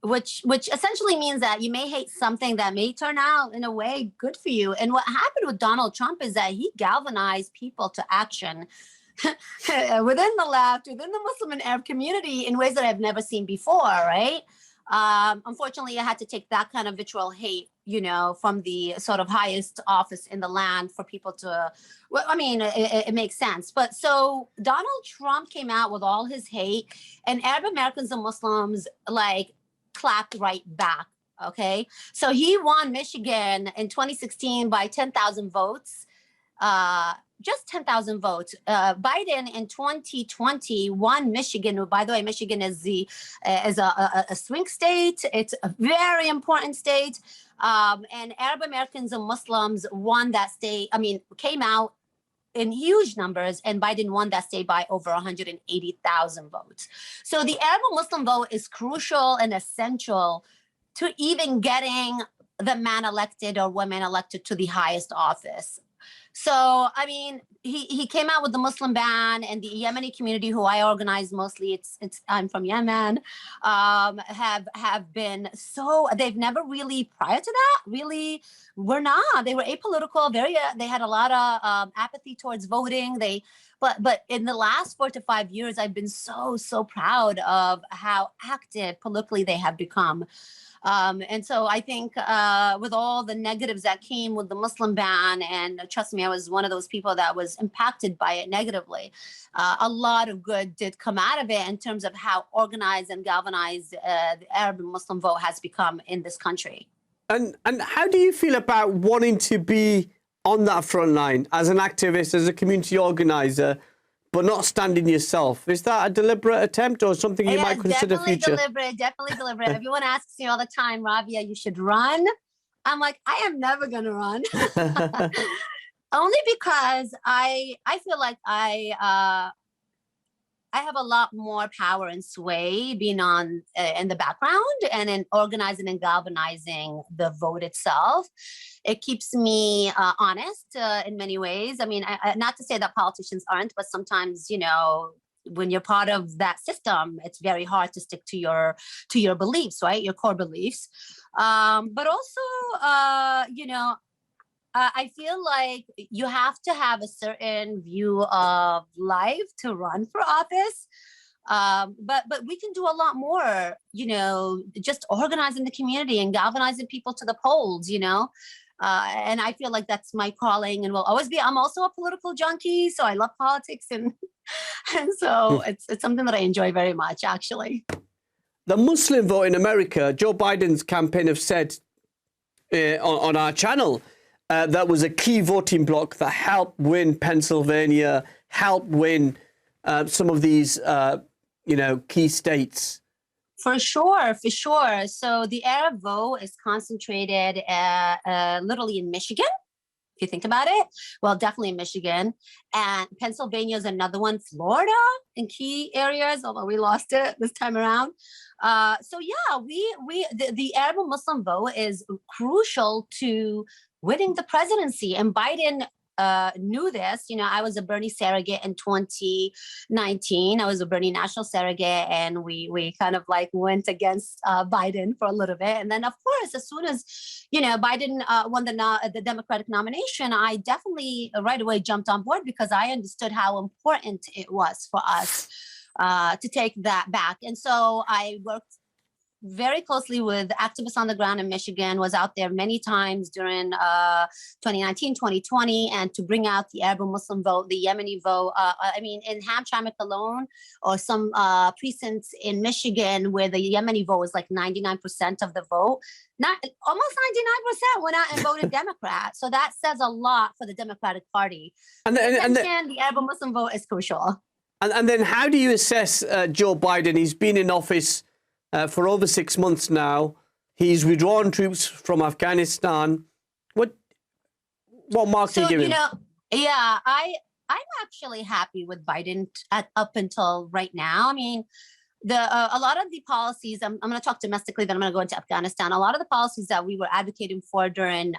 which essentially means that you may hate something that may turn out in a way good for you. And what happened with Donald Trump is that he galvanized people to action within the left, within the Muslim and Arab community in ways that I've never seen before, right? Unfortunately, I had to take that kind of vitriol hate, you know, from the sort of highest office in the land for people to, well, I mean, it makes sense. But so Donald Trump came out with all his hate, and Arab Americans and Muslims, like, clapped right back. Okay, so he won Michigan in 2016 by 10,000 votes, just 10,000 votes. Biden in 2020 won Michigan. By the way, Michigan is a swing state. It's a very important state, and Arab Americans and Muslims won that state. I mean, came out in huge numbers, and Biden won that state by over 180,000 votes. So the Arab Muslim vote is crucial and essential to even getting the man elected or women elected to the highest office. So, I mean, he came out with the Muslim ban, and the Yemeni community, who I organize mostly, I'm from Yemen, have been so, they've never really, prior to that, really were not. They were apolitical, they had a lot of apathy towards voting. But in the last 4 to 5 years, I've been so proud of how active politically they have become. And so I think with all the negatives that came with the Muslim ban, and trust me, I was one of those people that was impacted by it negatively. A lot of good did come out of it in terms of how organized and galvanized the Arab and Muslim vote has become in this country. And how do you feel about wanting to be on that front line as an activist, as a community organizer, but not standing yourself? Is that a deliberate attempt or something you might consider future? Definitely deliberate. Everyone asks me all the time, Rabia, you should run. I'm like, I am never going to run. Only because I feel like I have a lot more power and sway being on in the background and in organizing and galvanizing the vote itself. It keeps me honest in many ways. I mean, not to say that politicians aren't, but sometimes, you know, when you're part of that system, it's very hard to stick to your beliefs, right? Your core beliefs. But also, you know, I feel like you have to have a certain view of life to run for office. But we can do a lot more, you know, just organizing the community and galvanizing people to the polls, you know. And I feel like that's my calling and will always be. I'm also a political junkie, so I love politics, and so it's something that I enjoy very much, actually. The Muslim vote in America, Joe Biden's campaign have said on our channel, that was a key voting bloc that helped win Pennsylvania, helped win some of these, you know, key states. For sure, for sure. So the Arab vote is concentrated literally in Michigan, if you think about it. Well, definitely in Michigan. And Pennsylvania is another one, Florida in key areas, although we lost it this time around. So yeah, the Arab and Muslim vote is crucial to winning the presidency. And Biden knew this. You know, I was a Bernie surrogate in 2019. I was a Bernie national surrogate, and we kind of like went against Biden for a little bit. And then, of course, as soon as, you know, Biden won the Democratic nomination, I definitely right away jumped on board because I understood how important it was for us to take that back. And so I worked very closely with activists on the ground in Michigan, was out there many times during 2019, 2020, and to bring out the Arab and Muslim vote, the Yemeni vote. I mean, in Hamtramck alone, or some precincts in Michigan where the Yemeni vote was like 99% of the vote, almost 99% went out and voted Democrat. So that says a lot for the Democratic Party. And the Arab and Muslim vote is crucial. And then how do you assess Joe Biden? He's been in office for over 6 months now. He's withdrawn troops from Afghanistan. What mark do you give him? You know, yeah, I'm actually happy with Biden up until right now. I mean, a lot of the policies, I'm going to talk domestically, then I'm going to go into Afghanistan. A lot of the policies that we were advocating for during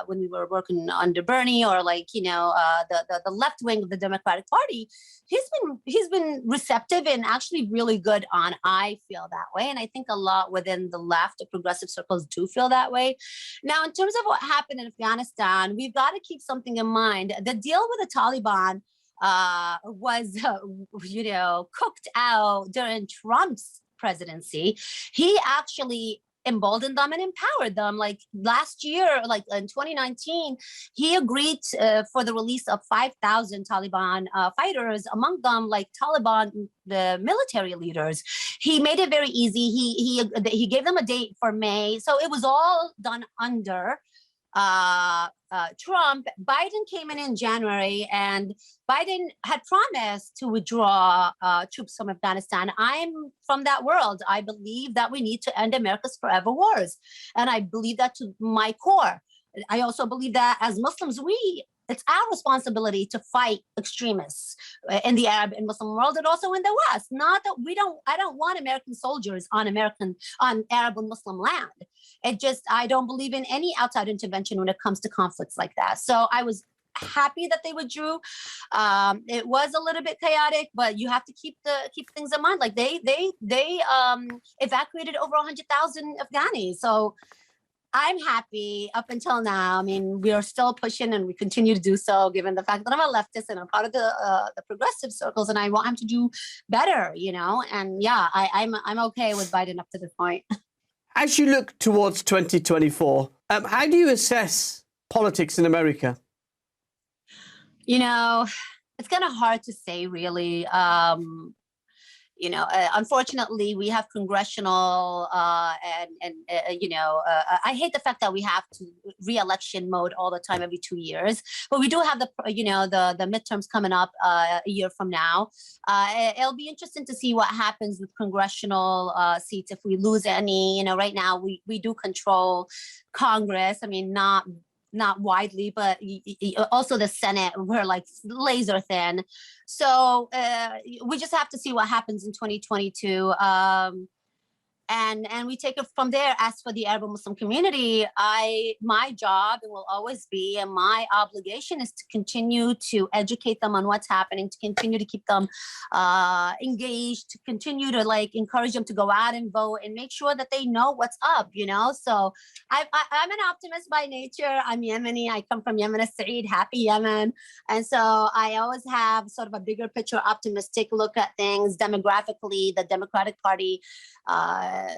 when we were working under Bernie, or like, you know, the left wing of the Democratic Party, he's been receptive and actually really good on. I feel that way, and I think a lot within the left, the progressive circles do feel that way. Now, in terms of what happened in Afghanistan, we've got to keep something in mind. The deal with the Taliban was, you know, cooked out during Trump's presidency. He actually emboldened them and empowered them. Like last year, like in 2019, he agreed for the release of 5,000 Taliban fighters, among them like Taliban, the military leaders. He made it very easy. He gave them a date for May. So it was all done under Trump. Biden came in January, and Biden had promised to withdraw troops from Afghanistan. I'm from that world. I believe that we need to end America's forever wars. And I believe that to my core. I also believe that as Muslims, it's our responsibility to fight extremists in the Arab and Muslim world, and also in the West. Not that I don't want American soldiers on Arab and Muslim land. I don't believe in any outside intervention when it comes to conflicts like that. So I was happy that they withdrew. It was a little bit chaotic, but you have to keep things in mind. Like they evacuated over 100,000 Afghanis. So I'm happy up until now. I mean, we are still pushing, and we continue to do so, given the fact that I'm a leftist and I'm part of the progressive circles, and I want him to do better, you know. And yeah, I'm okay with Biden up to this point. As you look towards 2024, how do you assess politics in America? You know, it's kind of hard to say, really. Unfortunately, we have congressional I hate the fact that we have to re-election mode all the time every 2 years, but we do have the midterms coming up a year from now. It'll be interesting to see what happens with congressional seats if we lose any. Right now we do control Congress. I mean, not widely, but also the Senate, we're like laser thin. So we just have to see what happens in 2022. And we take it from there. As for the Arab Muslim community, my job, and will always be, and my obligation is to continue to educate them on what's happening, to continue to keep them engaged, to continue to encourage them to go out and vote and make sure that they know what's up, So I'm an optimist by nature. I'm Yemeni. I come from Yemen, Saeed, happy Yemen. And so I always have sort of a bigger picture, optimistic look at things. Demographically, the Democratic Party,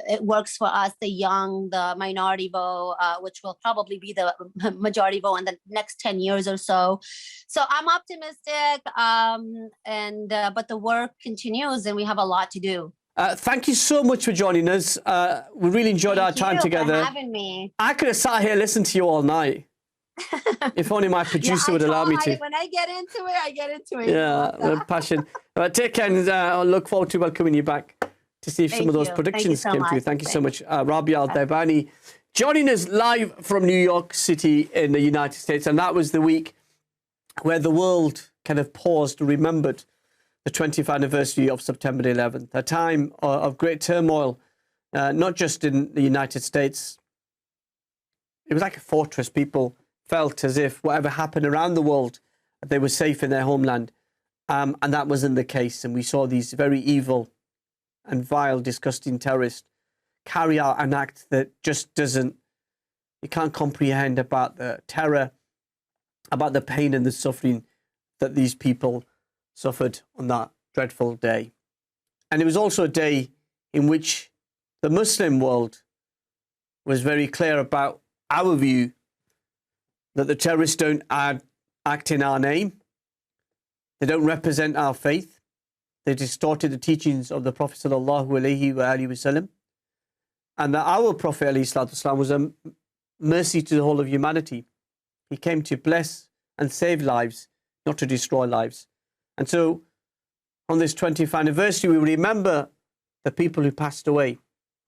it works for us, the young, the minority vote, which will probably be the majority vote in the next 10 years or so. So I'm optimistic, but the work continues and we have a lot to do. Thank you so much for joining us. We really enjoyed our time together. Thank you for having me. I could have sat here and listened to you all night. If only my producer would allow me to. When I get into it, I get into it. Yeah, with passion. Take care, and I look forward to welcoming you back to see if some of those predictions came true. Thank you so much. Rabia Al-Daibani joining us live from New York City in the United States. And that was the week where the world kind of paused, remembered the 20th anniversary of September 11th, a time of great turmoil, not just in the United States. It was like a fortress. People felt as if whatever happened around the world, they were safe in their homeland. And that wasn't the case. And we saw these very evil and vile, disgusting terrorists carry out an act that just you can't comprehend about the terror, about the pain and the suffering that these people suffered on that dreadful day. And it was also a day in which the Muslim world was very clear about our view that the terrorists don't act in our name. They don't represent our faith. They distorted the teachings of the Prophet sallallahu alaihi wasallam, and that our Prophet ﷺ was a mercy to the whole of humanity. He came to bless and save lives, not to destroy lives. And so, on this 20th anniversary, we remember the people who passed away,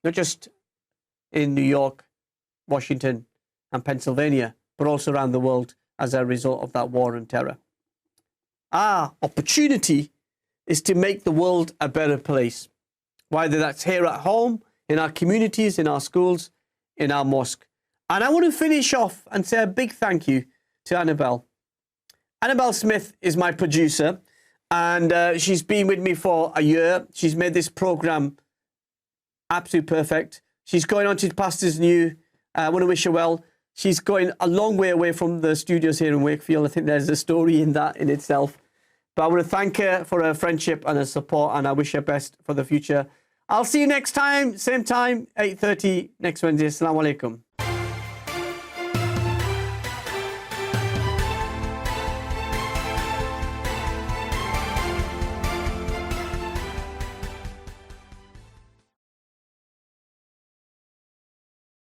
not just in New York, Washington, and Pennsylvania, but also around the world as a result of that war and terror. Our opportunity is to make the world a better place, whether that's here at home, in our communities, in our schools, in our mosque. And I want to finish off and say a big thank you to Annabelle. Annabelle Smith is my producer, and she's been with me for a year. She's made this program absolutely perfect. She's going on to Pastors New. I want to wish her well. She's going a long way away from the studios here in Wakefield. I think there's a story in that in itself. But I want to thank her for her friendship and her support, and I wish her best for the future. I'll see you next time, same time, 8:30 next Wednesday. Assalamu alaikum.